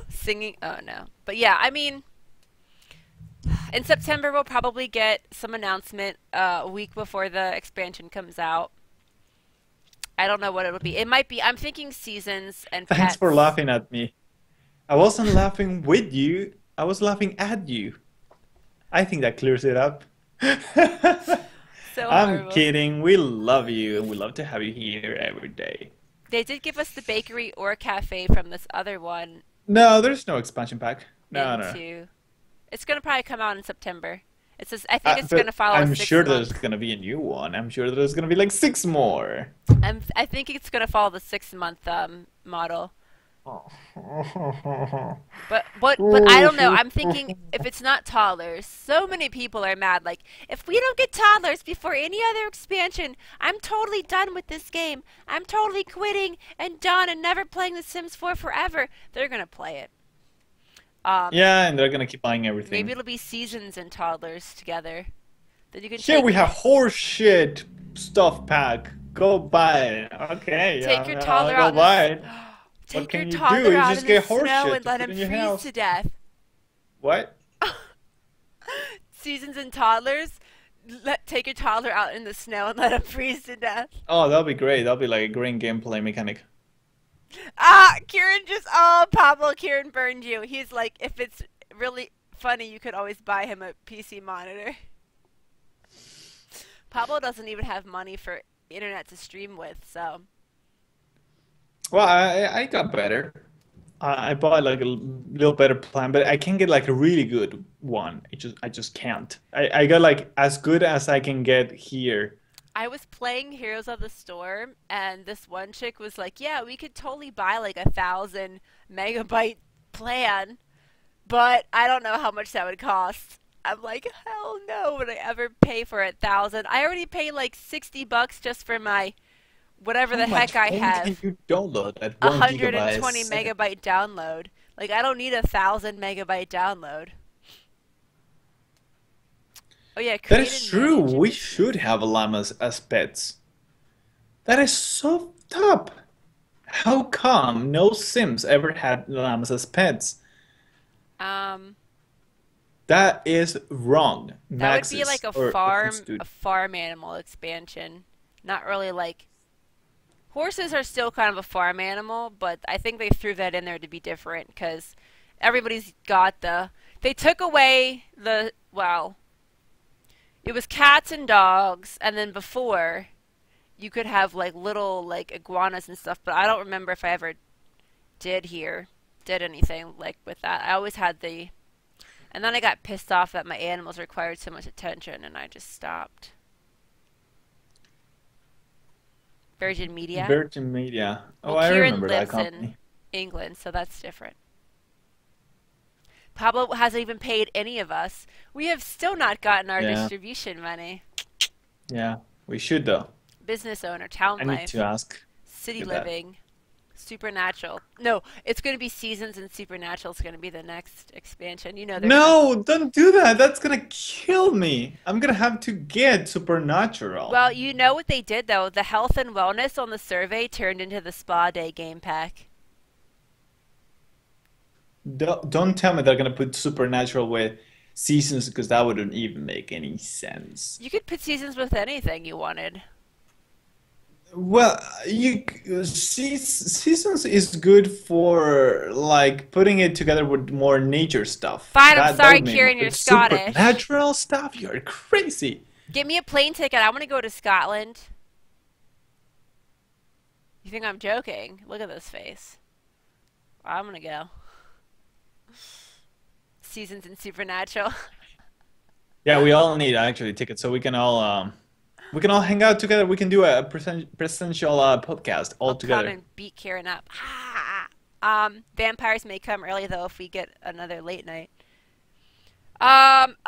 Singing. Oh no. But yeah, I mean, in September we'll probably get some announcement a week before the expansion comes out. I don't know what it'll be. It might be. I'm thinking seasons and Thanks for pets. laughing at me. I wasn't laughing with you. I was laughing at you. I think that clears it up. So I'm horrible. kidding. We love you and we love to have you here every day. They did give us the bakery or cafe from this other one No, there's no expansion pack. No, no. into. It's gonna probably come out in September. It's just, I think it's gonna But follow a I'm six sure there's month. gonna be a new one. I'm sure there's gonna be like six more. I think it's gonna follow the 6 month model. But I don't know. I'm thinking if it's not toddlers, so many people are mad. Like, if we don't get toddlers before any other expansion, I'm totally done with this game. I'm totally quitting and done and never playing The Sims 4 forever. They're gonna play it. Um, Yeah, and they're gonna keep buying Maybe everything. it'll be seasons and toddlers together. Then you can Here we take have horse shit stuff pack. Go buy it. Okay, take yeah, your yeah, toddler go out in the buy it. What take your can you do? toddler You out just in the get horse snow shit and to let put him in your freeze to house. death. What? Seasons and toddlers. Take your toddler out in the snow and let him freeze to death. Oh, that'll be great. That'll be like a great gameplay mechanic. Kieran oh, Pablo, Kieran burned you. He's like, if it's really funny, you could always buy him a PC monitor. Pablo doesn't even have money for internet to stream with, so. Well, I got better. I bought like a little better plan, but I can't get like a really good one. I just can't. I got like as good as I can get here. I was playing Heroes of the Storm, and this one chick was like, yeah, we could totally buy like 1,000 megabyte plan, but I don't know how much that would cost. I'm like, hell no, would I ever pay for 1,000? I already pay like $60 just for my whatever How the heck much I phone can have. you download at 1 GB a 120 second? megabyte download. Like, I don't need 1,000 megabyte download. Oh yeah, That create is and true. manage We it. should have llamas as pets. That is so top. How come no Sims ever had llamas as pets? Um, That is wrong. that would be Maxis like a or farm, Foodstudio. a farm animal expansion. Not really like horses are still kind of a farm animal, but I think they threw that in there to be different because everybody's got the. They took away the well, it was cats and dogs, and then before you could have like little like iguanas and stuff, but I don't remember if I ever did anything like with that. I always had the and then I got pissed off that my animals required so much attention and I just stopped. Virgin Media. Virgin Media. Well, Oh, I Kieran remember that lives in company. England, so that's different. Pablo hasn't even paid any of us. We have still not gotten our Yeah, distribution money. yeah. We should though. Business owner, town I need to life, ask. city Do that. living, supernatural. No, it's going to be seasons and supernatural is going to be the next expansion. You know they're going to. No, don't do that. That's gonna kill me. I'm gonna have to get Supernatural. Well, you know what they did though? The health and wellness on the survey turned into the spa day game pack. Don't tell me they're gonna put Supernatural with seasons because that wouldn't even make any sense. You could put seasons with anything you wanted. Well, seasons is good for like putting it together with more nature stuff. Fine, I'm That sorry, would make more. Kieran, you're But Scottish. supernatural stuff, you're crazy. Give me a plane ticket. I want to go to Scotland. You think I'm joking? Look at this face. I'm gonna go. Seasons in Supernatural. Yeah, we all need actually tickets so we can all hang out together. We can do a presential podcast all I'll come together. and beat Kieran up. Vampires may come early though if we get another late night.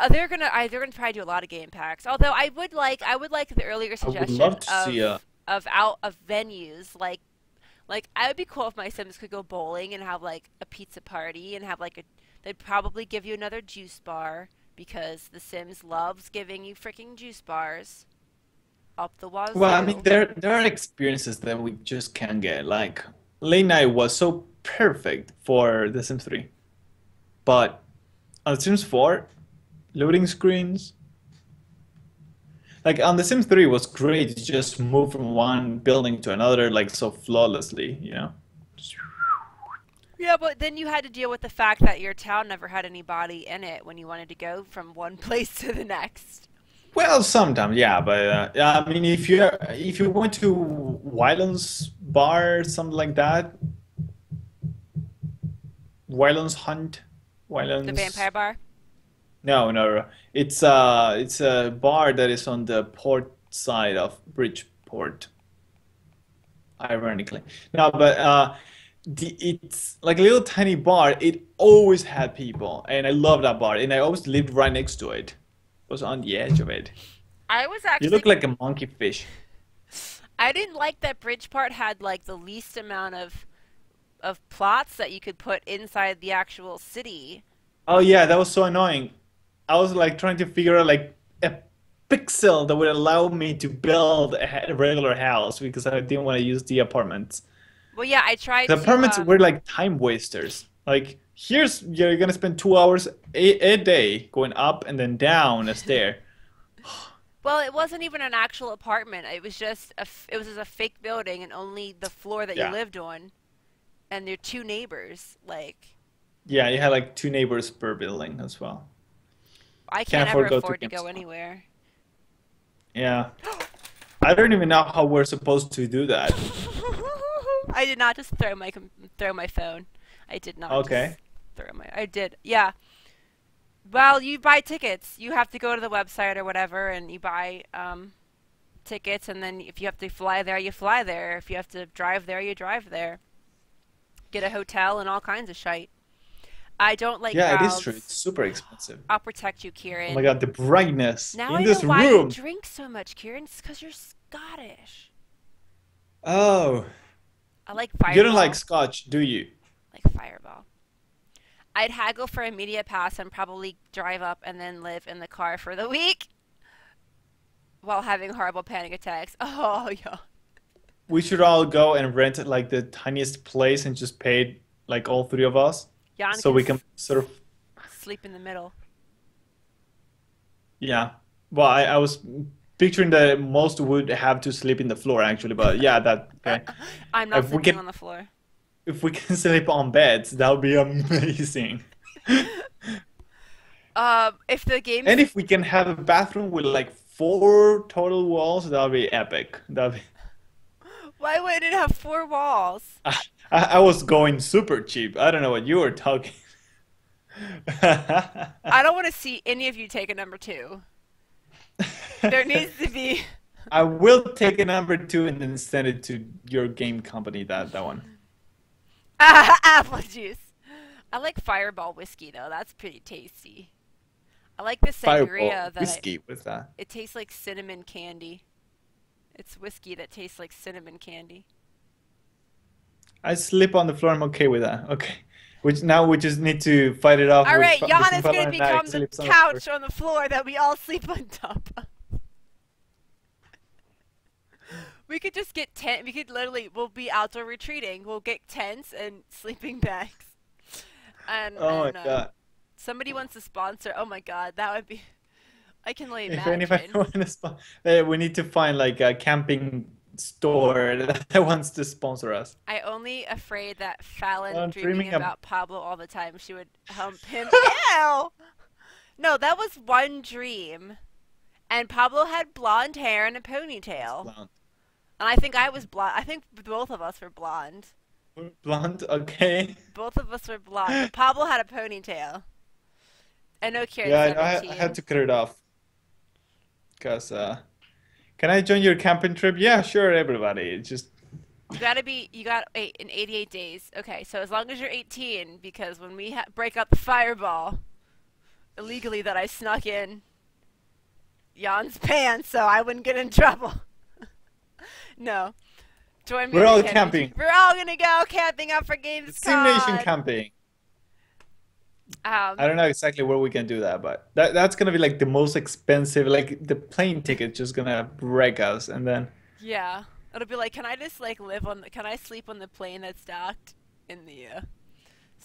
They're gonna probably do a lot of game packs. Although I would like the earlier I would suggestion love to see a. of venues like I would be cool if my Sims could go bowling and have like a pizza party and have like a they'd probably give you another juice bar because The Sims loves giving you freaking juice bars up the Well, I mean, wazoo. there are experiences that we just can't get. Like late night was so perfect for The Sims 3, but on The Sims 4, loading screens. Like on The Sims 3 was great to just move from one building to another like so flawlessly. Yeah, but then you had to deal with the fact that your town never had anybody in it when you wanted to go from one place to the next. Well, sometimes, yeah, but I mean, if you went to Wyland's bar, something like that, Wyland's Hunt, The Wyland's vampire bar? no, no, no. It's a bar that is on the port side of Bridgeport, ironically. No, but it's like a little tiny bar. It always had people, and I love that bar, and I always lived right next to it. Was on the edge of it. I was You actually look like a monkey fish. I didn't like that Bridgeport had like the least amount of plots that you could put inside the actual city. Oh yeah, that was so annoying. I was like trying to figure out like a pixel that would allow me to build a regular house because I didn't want to use the apartments. Well, yeah, I tried The to apartments were like time wasters. Like here's you're gonna spend 2 hours a day going up and then down a stair. well, it wasn't even an actual apartment. It was just it was just a fake building and only the floor that you Yeah. lived on and your two neighbors. Like Yeah, you had like two neighbors per building as well. I Can't can't ever afford to go to afford to go GameStop. anywhere. Yeah. I don't even know how we're supposed to do that. I did not just throw my phone. I did not just Okay. throw my. I did. Yeah. Well, you buy tickets. You have to go to the website or whatever, and you buy tickets. And then if you have to fly there, you fly there. If you have to drive there, you drive there. Get a hotel and all kinds of shite. I don't like Yeah, it is true. crowds. It's super expensive. I'll protect you, Oh my Kieran. God, the brightness Now in I know this why you room. drink so much, Kieran. It's because you're Scottish. Oh, I like you don't like Fireball. scotch, do you? Like Fireball. I'd haggle for a media pass and probably drive up and then live in the car for the week while having horrible panic attacks. Oh, yeah. We should all go and rent like the tiniest place and just pay like all three of us, Jan so can we can sort of sleep in the middle. yeah. Well, I was picturing that most would have to sleep in the floor actually, but yeah, that okay. I'm not If we sleeping can on the floor. if we can sleep on beds, that would be amazing. If the game's And if we can have a bathroom with like four total walls, that would be epic. That'd be why would it have four walls? I was going super cheap. I don't know what you were talking. I don't want to see any of you take a number two. There needs to be. I will take a number two and then send it to your game company. That one. Apple juice. I like Fireball whiskey though. That's pretty tasty. I like the Fireball sangria that whiskey with that. it tastes like cinnamon candy. It's whiskey that tastes like cinnamon candy. I sleep on the floor. I'm okay with that. Okay. Which now we just need to fight it off All with right, Jan between is going Pablo to and I become the sleeps on the floor. couch on the floor that we all sleep on top of. We could just get tent. We could literally. We'll be outdoor retreating. We'll get tents and sleeping bags. And Oh my and God. somebody wants to sponsor. Oh my God, that would be. I can only If anybody imagine. wants to we need to find like a camping store that wants to sponsor us. I only afraid that Fallon I'm dreaming dreaming of about Pablo all the time. She would hump him. Ew. No, that was one dream. And Pablo had blonde hair and a ponytail. blonde. And I think I was blonde. I think both of us were blonde. Blonde, okay. Both of us were blonde. But Pablo had a ponytail. I know Kieran's Yeah, I had 17. to cut it off. Because, can I join your camping trip? Yeah, sure, everybody. It's just, You got in 88 days. Okay, so as long as you're 18, because when we break up the fireball, illegally that I snuck in Jan's pants so I wouldn't get in trouble. No. Join me we're on all the camping. We're all gonna go camping out for Games SimNation Con. camping. Um, I don't know exactly where we can do that, but that's gonna be like the most expensive, like the plane ticket just gonna break us, and then, yeah. It'll be like, can I just like can I sleep on the plane that's docked in the,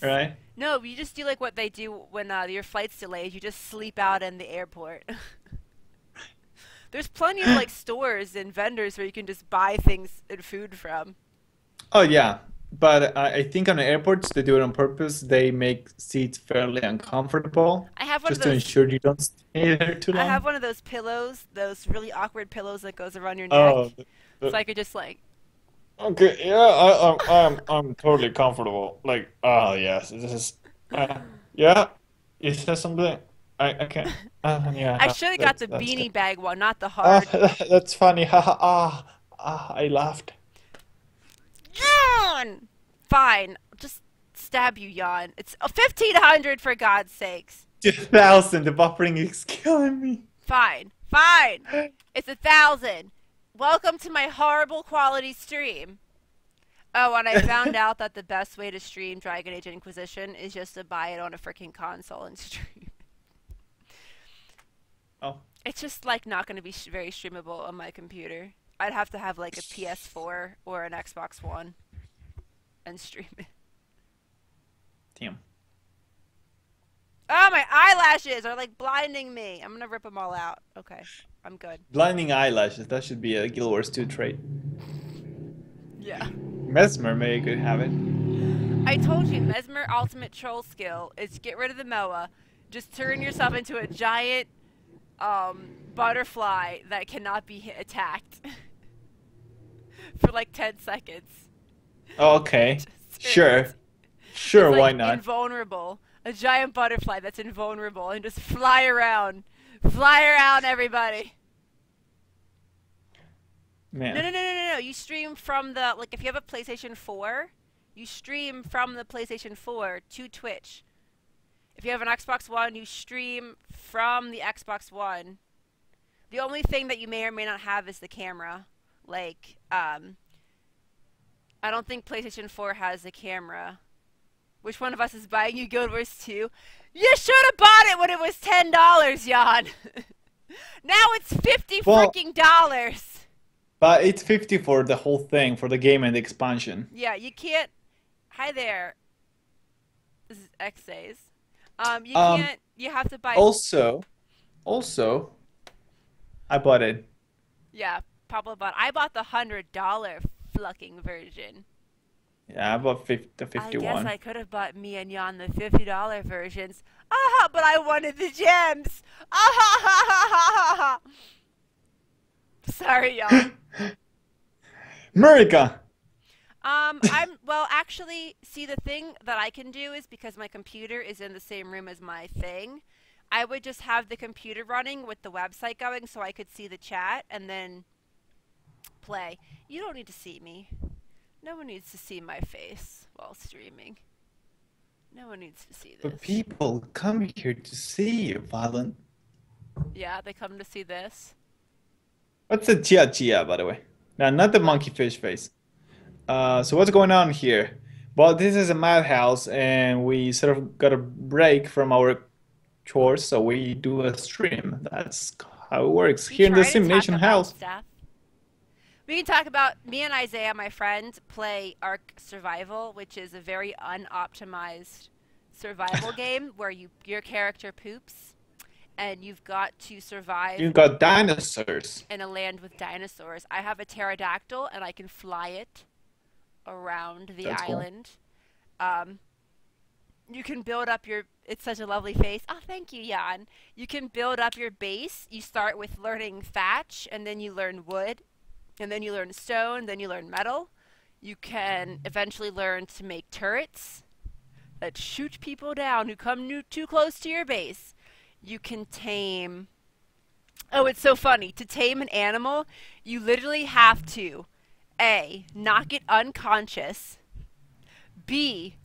right? no, you just do like what they do when your flight's delayed. You just sleep out in the airport. There's plenty of like stores and vendors where you can just buy things and food from. Oh yeah, but I think on airports they do it on purpose. They make seats fairly uncomfortable I have one of just to those. ensure you don't stay there too I have long. one of those pillows, those really awkward pillows that goes around your neck, Oh, so the- I could just like. okay, yeah, I'm totally comfortable. Like, oh yes, this is, yeah. You said something. I can't. Yeah, I no, should have got the that's good. beanie bag one, not the Ah, hard. that's funny. Haha. I laughed. Yawn! Fine, I'll just stab you, yawn. It's 1,500 for God's sakes. 2,000. The buffering is killing me. Fine, fine. It's 1,000. Welcome to my horrible quality stream. Oh, and I found out that the best way to stream Dragon Age Inquisition is just to buy it on a freaking console and stream. Oh, It's just like not going to be very streamable on my computer. I'd have to have like a PS4 or an Xbox One and stream it. damn. Oh, my eyelashes are like blinding me. I'm gonna rip them all out. Okay, I'm good. Blinding eyelashes. That should be a Guild Wars 2 trait. Yeah. Mesmer maybe could have it. I told you, Mesmer ultimate troll skill is get rid of the Moa, just turn yourself into a giant butterfly that cannot be attacked for like 10 seconds. Oh, okay. Just Sure. it's Sure, like why not? invulnerable. A giant butterfly that's invulnerable and just fly around. Fly around, everybody. No, no, no, Man. no, no, no. You stream from the, like, if you have a PlayStation 4, you stream from the PlayStation 4 to Twitch. If you have an Xbox One, you stream from the Xbox One. The only thing that you may or may not have is the camera. Like, I don't think PlayStation 4 has a camera. Which one of us is buying you Guild Wars 2? You should have bought it when it was $10, Jan. Now it's 50 Well, freaking dollars. but it's 50 for the whole thing, for the game and the expansion. Yeah, you can't. Hi there. This is Xays. You Um, can't. You have to buy. also, also, I bought it. Yeah, Pablo bought. I bought the $100 fucking version. Yeah, I bought 50, the I guess 51. I could have bought me and Jan the $50 versions. Ah, but I wanted the gems. Ah ha ha ha ha ha ha. Sorry, y'all. America! I'm well. Actually, see, the thing that I can do is because my computer is in the same room as my thing. I would just have the computer running with the website going, so I could see the chat and then play. You don't need to see me. No one needs to see my face while streaming. No one needs to see But this. people come here to see you, Valen. Yeah, they come to see this. What's a chia chia, by the way? Now, not the monkey fish face. So what's going on here? Well, this is a madhouse, and we sort of got a break from our chores, so we do a stream. That's how it works We here in the try to talk SimNation about house. stuff. We can talk about me and Isaiah, my friend, play Ark Survival, which is a very unoptimized survival game where your character poops and you've got to survive You got dinosaurs. in a land with dinosaurs. I have a pterodactyl and I can fly it around the That's cool. island. Um, you can build up your. It's such a lovely face. Oh, thank you, Jan. You can build up your base. You start with learning thatch, and then you learn wood, and then you learn stone, then you learn metal. You can eventually learn to make turrets that shoot people down who come too close to your base. You can tame. Oh, it's so funny. To tame an animal, you literally have to A, knock it unconscious, B,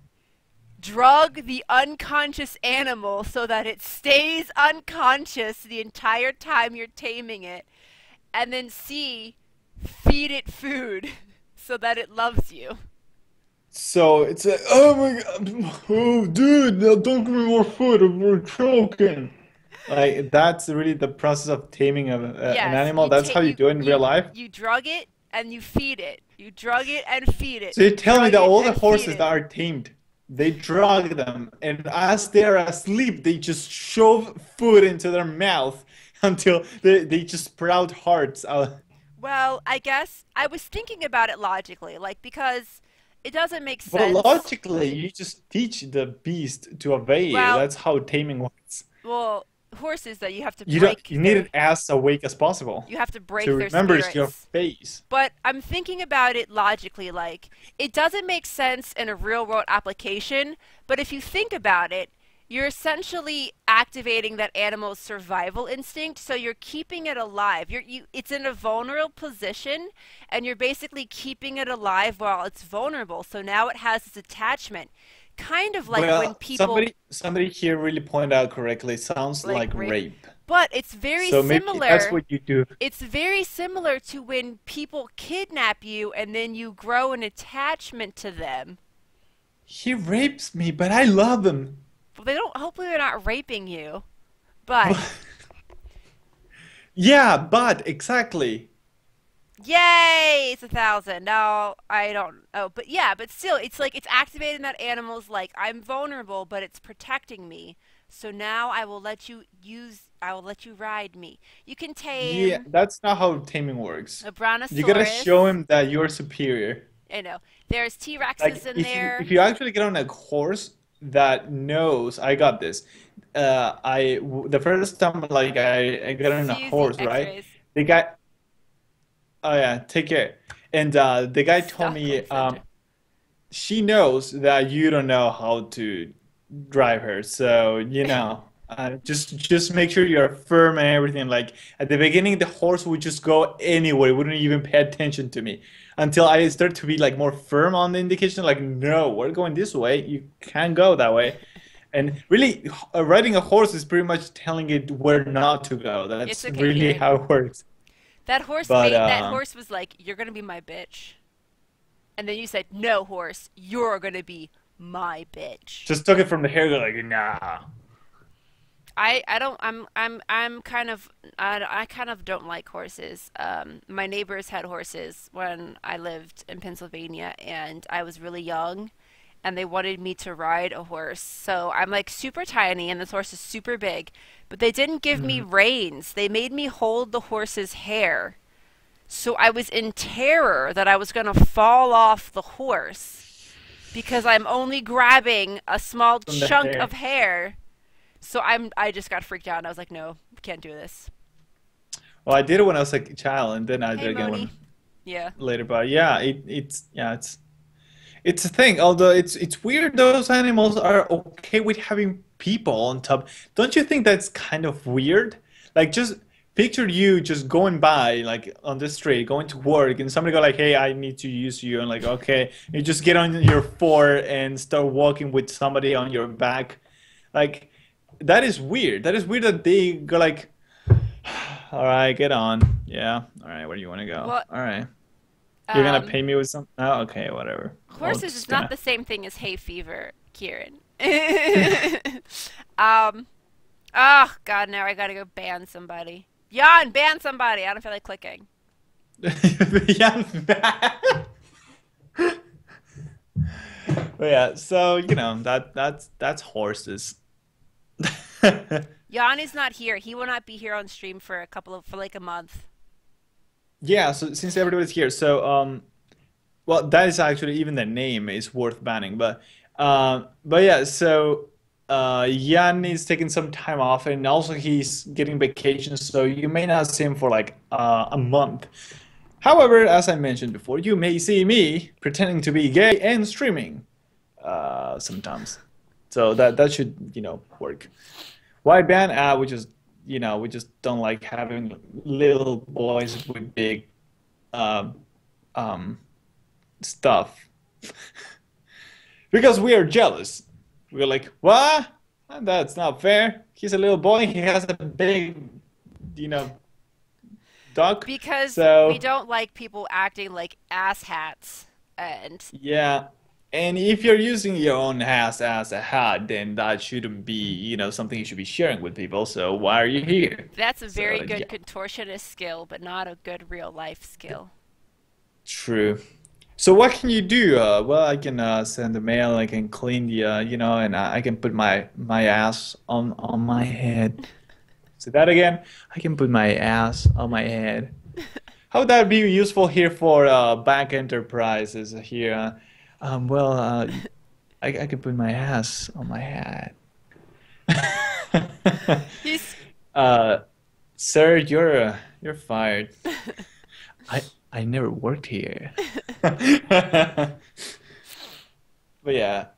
drug the unconscious animal so that it stays unconscious the entire time you're taming it, and then C, feed it food so that it loves you. So it's like, oh my God, oh dude, now don't give me more food, we're choking. Like that's really the process of taming an Yes, animal. That's how you do it in real life. you drug it and you feed it. You drug it and feed it. So you You tell me drug that it all the and feed horses it. that are tamed, they drug them, and as they're asleep, they just shove food into their mouth until they just sprout hearts out. Well, I guess I was thinking about it logically, like because it doesn't make But sense. logically, you just teach the beast to obey you. Well, That's how taming works. well, horses that You don't, you need it as awake as possible. you have to So break it their remembers your spirits. face. But I'm thinking about it logically, like, it doesn't make sense in a real world application, but if you think about it, you're essentially activating that animal's survival instinct, so you're keeping it alive. It's in a vulnerable position, and you're basically keeping it alive while it's vulnerable. So now it has this attachment, kind of like when Well, people somebody here really pointed out correctly. It sounds like like rape. rape. But it's very So maybe that's similar. what you do. It's very similar to when people kidnap you and then you grow an attachment to them. He rapes me, but I love him. Well, they don't. Hopefully, they're not raping you. But Yeah, but exactly. yay, it's 1,000. No, I don't. Oh, but yeah, but still, it's like it's activating that animal's like I'm vulnerable, but it's protecting me. So now I will let you use. I will let you ride me. You can Yeah, tame that's not how taming works. a You gotta show brontosaurus. him that you're superior. I know there's T Rexes Like in if there. you actually get on a horse that knows I got this. The first time like I got on a See using horse, right? X-rays. The guy, oh yeah, take care. And the guy told Stockholm me syndrome. she knows that you don't know how to drive her, so just make sure you're firm and everything. Like at the beginning, the horse would just go anywhere, it wouldn't even pay attention to me until I start to be like more firm on the indication. Like, no, we're going this way. You can't go that way. And really, riding a horse is pretty much telling it where not to go. It's That's okay, really Kieran. how it works. But That horse was like, "You're gonna be my bitch," and then you said, "No, horse, you're gonna be my bitch." just took it from the hair, go like, nah. I don't I'm kind of I kind of don't like horses. My neighbors had horses when I lived in Pennsylvania, and I was really young, and they wanted me to ride a horse. So I'm like super tiny, and this horse is super big, but they didn't give me Mhm. reins. They made me hold the horse's hair. So I was in terror that I was going to fall off the horse because I'm only grabbing a small From the chunk hair. of hair. So I just got freaked out and I was like, no, we can't do this. Well, I did it when I was like a child, and then I Hey did it again Moni. when Yeah. later. But yeah, it's a thing. Although it's weird, those animals are okay with having people on top. Don't you think that's kind of weird? Like just picture you just going by like on the street, going to work, and somebody go like, "Hey, I need to use you," and like, okay, you just get on your fore and start walking with somebody on your back. Like that is weird. That is weird that they go like, "All right, get on. Yeah, all right, where do you want to go? Well, All right, you're gonna um pay me with some. Oh, okay, whatever. I'll horses is just not gonna." the same thing as hay fever, Kieran. um oh god, now I got to go ban somebody. Jan, ban somebody. I don't feel like clicking. Yeah. But yeah, so that's horses. Jan is not here. He will not be here on stream for for like a month. Yeah, so since everybody's here, so well, that is actually even the name is worth banning. But yeah, so Jan is taking some time off, and also he's getting vacation, so you may not see him for like a month. However, as I mentioned before, you may see me pretending to be gay and streaming sometimes. So that should work. Why ban? We just don't like having little boys with big um, um, stuff because we are jealous. We're like, what? That's not fair. He's a little boy. He has a big, you know, dog. Because we So don't like people acting like asshats. And yeah. And if you're using your own ass as a hat, then that shouldn't be, something you should be sharing with people. So why are you here? that's a So very good yeah, contortionist skill, but not a good real life skill. true. So what can you do? Well, I can send the mail. I can clean and I can put my ass on my head. Say that again. I can put my ass on my head. How would that be useful here for bank enterprises here? Well, I could put my ass on my hat. He's Uh, Sir, you're fired. I never worked here. But yeah.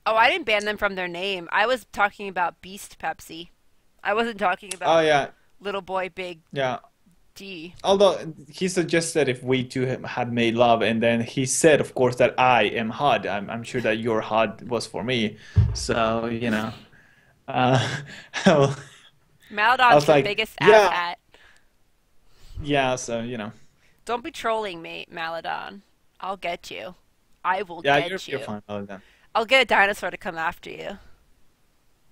Oh, I didn't ban them from their name. I was talking about Beast Pepsi. I wasn't talking Oh about yeah, Little Boy Big yeah. D. Although he suggested if we two had made love, and then he said, of course, that I am hot. I'm sure that your hot was for me. So, uh, I Maladon's was the like, biggest yeah, asshat. yeah. So, Don't be trolling me, Maladon. I'll get you. I will yeah, get you're you. fine about that. I'll get a dinosaur to come after you.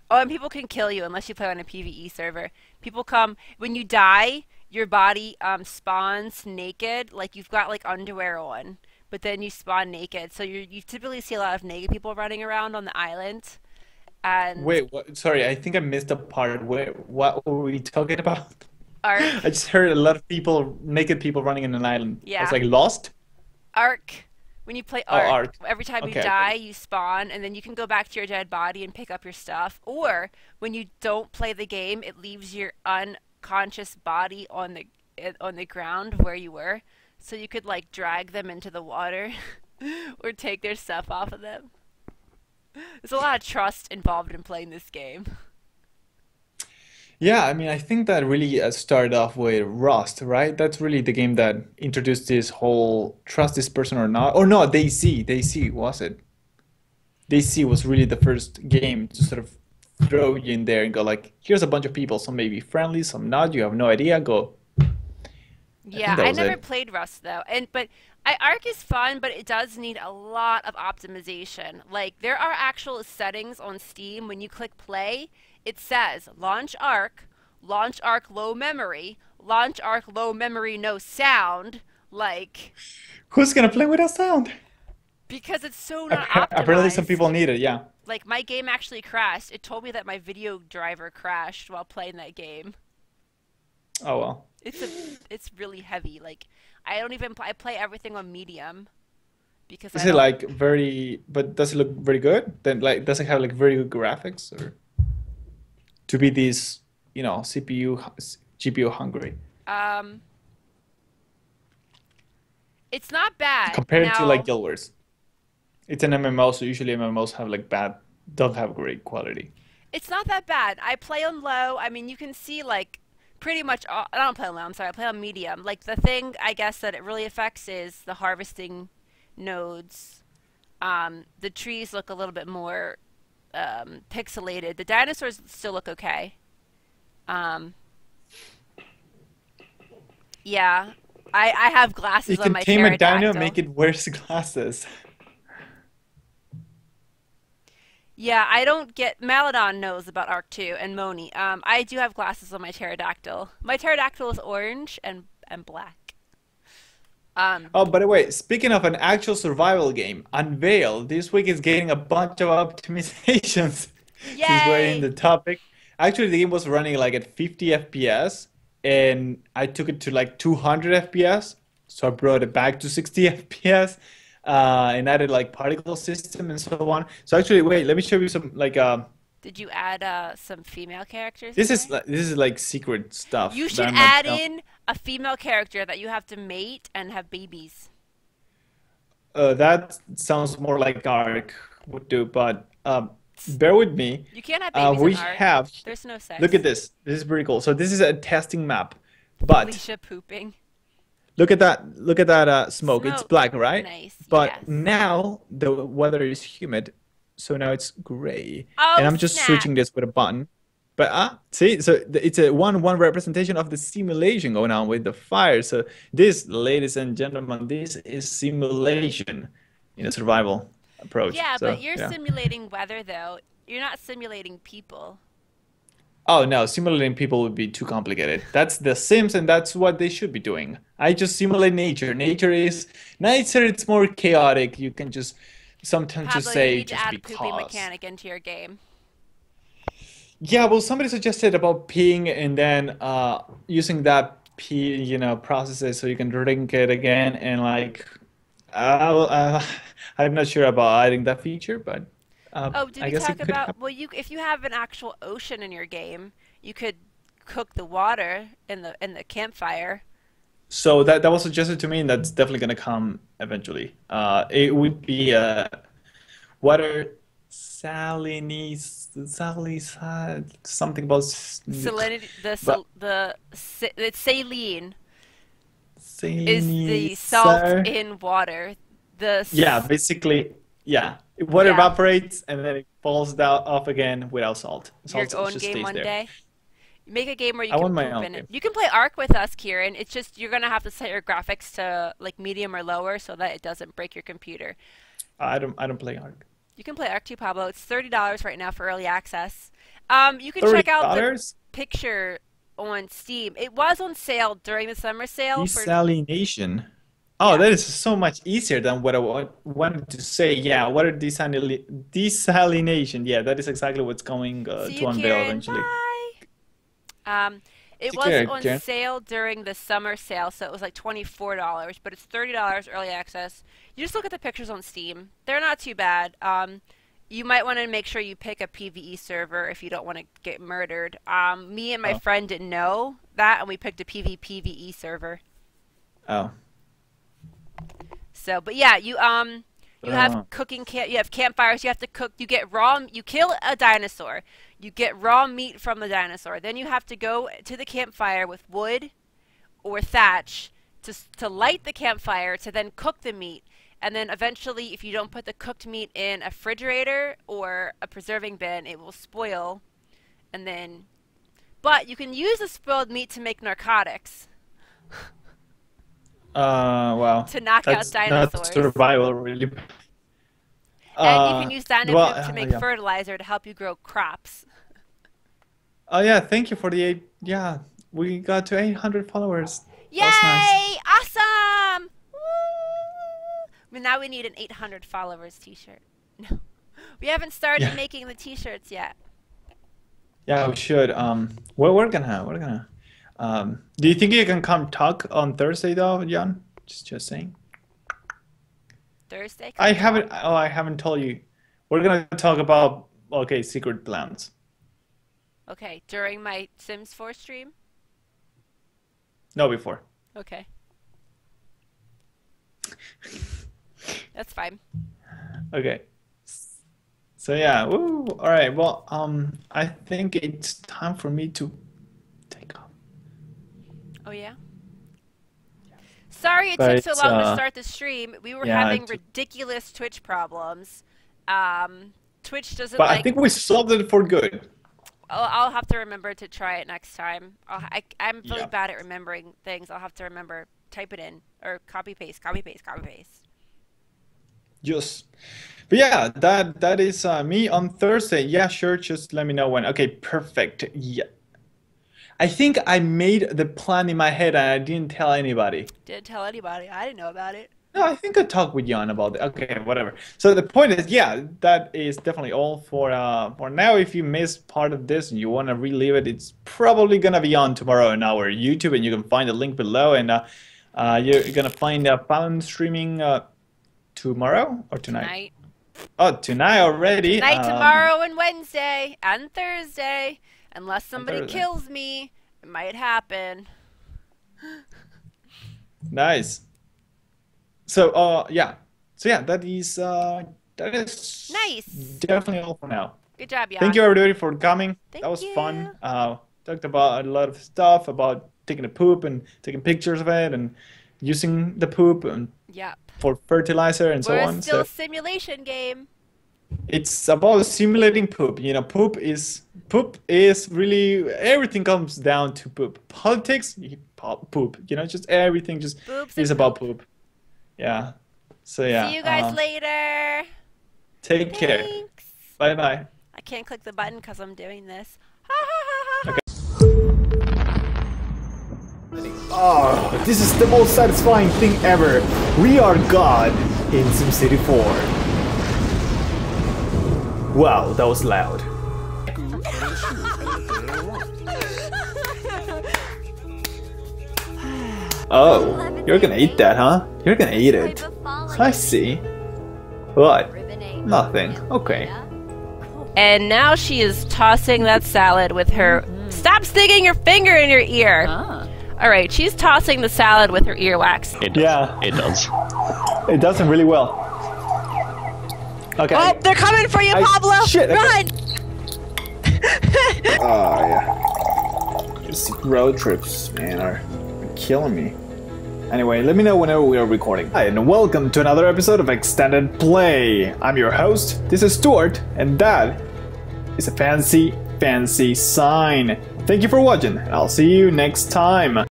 Oh, and people can kill you unless you play on a PvE server. People come when you die. Your body spawns naked, like you've got like underwear on, but then you spawn naked. So you typically see a lot of naked people running around on the island, and Wait, what? Sorry, I think I missed a part. What were we talking about? Ark, I just heard a lot of people, naked people running in an island. I was yeah, like, lost? Ark. When you play Oh, Ark, Ark. every time you Okay, okay. die, you spawn, and then you can go back to your dead body and pick up your stuff. Or when you don't play the game, it leaves your unconscious body on the ground where you were, so you could like drag them into the water or take their stuff off of them. There's a lot of trust involved in playing this game. Yeah, I mean, I think that really started off with Rust, right? That's really the game that introduced this whole trust this person or not. Or no, DayZ was it? DayZ was really the first game to sort of throw you in there and go like, here's a bunch of people. Some may be friendly, some not. You have no idea. Go. I Yeah, think that I was never it. played Rust though, and but Arc is fun, but it does need a lot of optimization. Like there are actual settings on Steam when you click play, it says launch Arc low memory, launch Arc low memory no sound, like Who's gonna play without sound? because it's so not Apparently, some optimized. people need it. Yeah. Like my game actually crashed. It told me that my video driver crashed while playing that game. Oh well. It's a it's really heavy. Like I don't even I play everything on medium because Is I it don't. like very? But does it look very good? Then like, does it have like very good graphics or to be these, CPU, GPU hungry Um, it's not bad. compared to like Now, Guild Wars? It's an MMO, so usually MMOs have like don't have great quality. it's not that bad. I play on low. I mean, you can see like pretty much all, I don't play on low. I'm sorry. I play on medium. Like the thing I guess that it really affects is the harvesting nodes. The trees look a little bit more pixelated. The dinosaurs still look okay. Um, yeah. I have You glasses on can my tame a dino, pterodactyl. make it wear glasses. Yeah, I don't get. Maladon knows about Arc 2 and Moni. I do have glasses on my pterodactyl. My pterodactyl is orange and black. Um, Oh, by the way, speaking of an actual survival game, Unveil this week is getting a bunch of optimizations. Since we're in Yay! the topic, actually, the game was running like at 50 FPS, and I took it to like 200 FPS, so I brought it back to 60 FPS, and added like particle system and so on. So actually, wait, let me show you some like Did you add some female characters in this is there? this is like secret stuff You that should I'm not add telling. in a female character that you have to mate and have babies. That sounds more like Ark would do, but bear with me. You can't have babies in We Arc. have, There's no look at sex. this. This is pretty cool. So this is a testing map, but Felicia pooping. look at that smoke. It's Smoke. black, right? Nice. But Yes. now the weather is humid, so now it's gray. And Oh I'm just snap! switching this with a button. But see, so it's a one representation of the simulation going on with the fire. So this, ladies and gentlemen, this is simulation in a survival approach. Yeah, but So you're yeah. simulating weather though. You're not simulating people. Oh no, simulating people would be too complicated. That's The Sims, and that's what they should be doing. I just simulate nature. Nature. It's more chaotic. You can just sometimes just Pablo, you say need to just add a pooping because. mechanic into your game. Yeah, well, somebody suggested about peeing and then using that pee, processes so you can drink it again and like Well, I'm not sure about adding that feature, but Oh, did I we guess talk it could about, happen. well, you if you have an actual ocean in your game, you could cook the water in the campfire. So that was suggested to me, and that's definitely gonna come eventually. It would be water something about Salinity, but it's saline is the salt salinizer. in water. The Yeah, s- basically, yeah. Water yeah, evaporates and then it falls down off again without salt. your Salt own just game stays one there. day. Make a game where you I can want my poop own in it. game. You can play Ark with us, Kieran. It's just you're gonna have to set your graphics to like medium or lower so that it doesn't break your computer. I don't play Ark. You can play Ark 2 Pablo. It's $30 right now for early access. You can Thirty check out the dollars? picture on Steam. It was on sale during the summer sale for Desalination. Oh, yeah. that is so much easier than what I wanted to say. Yeah, water desalination. Yeah, that is exactly what's going See to you, unveil Kieran. eventually. Bye. It Take was care, on Jen. sale during the summer sale, so it was like $24, but it's $30 early access. You just look at the pictures on Steam. They're not too bad. You might want to make sure you pick a PvE server if you don't want to get murdered. Me and my Oh, friend didn't know that, and we picked a PvPvE server. oh. So, but yeah, you have Uh, you have campfires, you have to cook, you kill a dinosaur. You get raw meat from the dinosaur. Then you have to go to the campfire with wood or thatch to light the campfire to then cook the meat. And then eventually if you don't put the cooked meat in a refrigerator or a preserving bin, it will spoil. And then but you can use the spoiled meat to make narcotics wow. to knock out That's not dinosaurs. survival, really. And you can use dino Well, poop to make yeah. fertilizer to help you grow crops. Oh yeah, thank you for the eight. Yeah, we got to 800 followers. That was nice. Yay! Awesome! Woo! But now we need an 800 followers t-shirt. No. We haven't started Yeah, making the t-shirts yet. yeah, we should. Well, we're gonna. Do you think you can come talk on Thursday though, John? Just saying. Thursday, I come haven't. talk. Oh, I haven't told you. We're gonna talk about okay, secret plans. Okay, during my Sims 4 stream? No, before. Okay, that's fine. Okay. So yeah. Woo. All right. Well, I think it's time for me to take off. Oh yeah? Sorry it took so But long to start the stream. We were yeah, having ridiculous Twitch problems. Twitch doesn't but I like. think we solved it for good. I'll have to remember to try it next time. I'm really Yeah. bad at remembering things. I'll have to remember, type it in, or copy paste, copy paste, copy paste. Yes. But yeah, that is me on Thursday. Yeah, sure. Just let me know when. Okay, perfect. Yeah. I think I made the plan in my head and I didn't tell anybody. Didn't tell anybody. I didn't know about it. No, I think I talked with Jan about it. Okay, whatever. So the point is, yeah, that is definitely all for now. If you missed part of this and you want to relive it, it's probably gonna be on tomorrow on our YouTube, and you can find the link below. And you're gonna find Fallon streaming tomorrow or tonight. Tonight. Oh, tonight already. Tonight, tomorrow, and Wednesday, and Thursday. Unless On somebody Thursday. kills me, it might happen. Nice. So yeah. So yeah, that is Nice. definitely all for now. Good job, Thank Jan. you everybody for coming. That Thank was you. fun. Talked about a lot of stuff about taking a poop and taking pictures of it and using the poop and Yep. for fertilizer and so We're on. still So a simulation game. it's about simulating poop. You know, poop is really everything comes down to poop. Politics, poop. You know, just everything just Boobs is and about poop. poop. Yeah. So See yeah. you guys later. Take care. Thanks. Bye bye. I can't click the button because I'm doing this. Ha ha ha ha ha. Okay. Oh, this is the most satisfying thing ever. We are God in SimCity 4. Wow, that was loud. Oh, you're gonna eat that, huh? You're gonna eat it. I see. What? Nothing. Okay. And now she is tossing that salad with her... Stop sticking your finger in your ear! Alright, she's tossing the salad with her earwax. It does. Yeah. It does. It doesn't really well. Okay. Oh, they're coming for you, Pablo! Shit, Run! Oh, yeah. These road trips, man, are killing me. Anyway, let me know whenever we are recording. Hi, and welcome to another episode of Extended Play. I'm your host, this is Stuart, and that is a fancy sign. Thank you for watching, and I'll see you next time.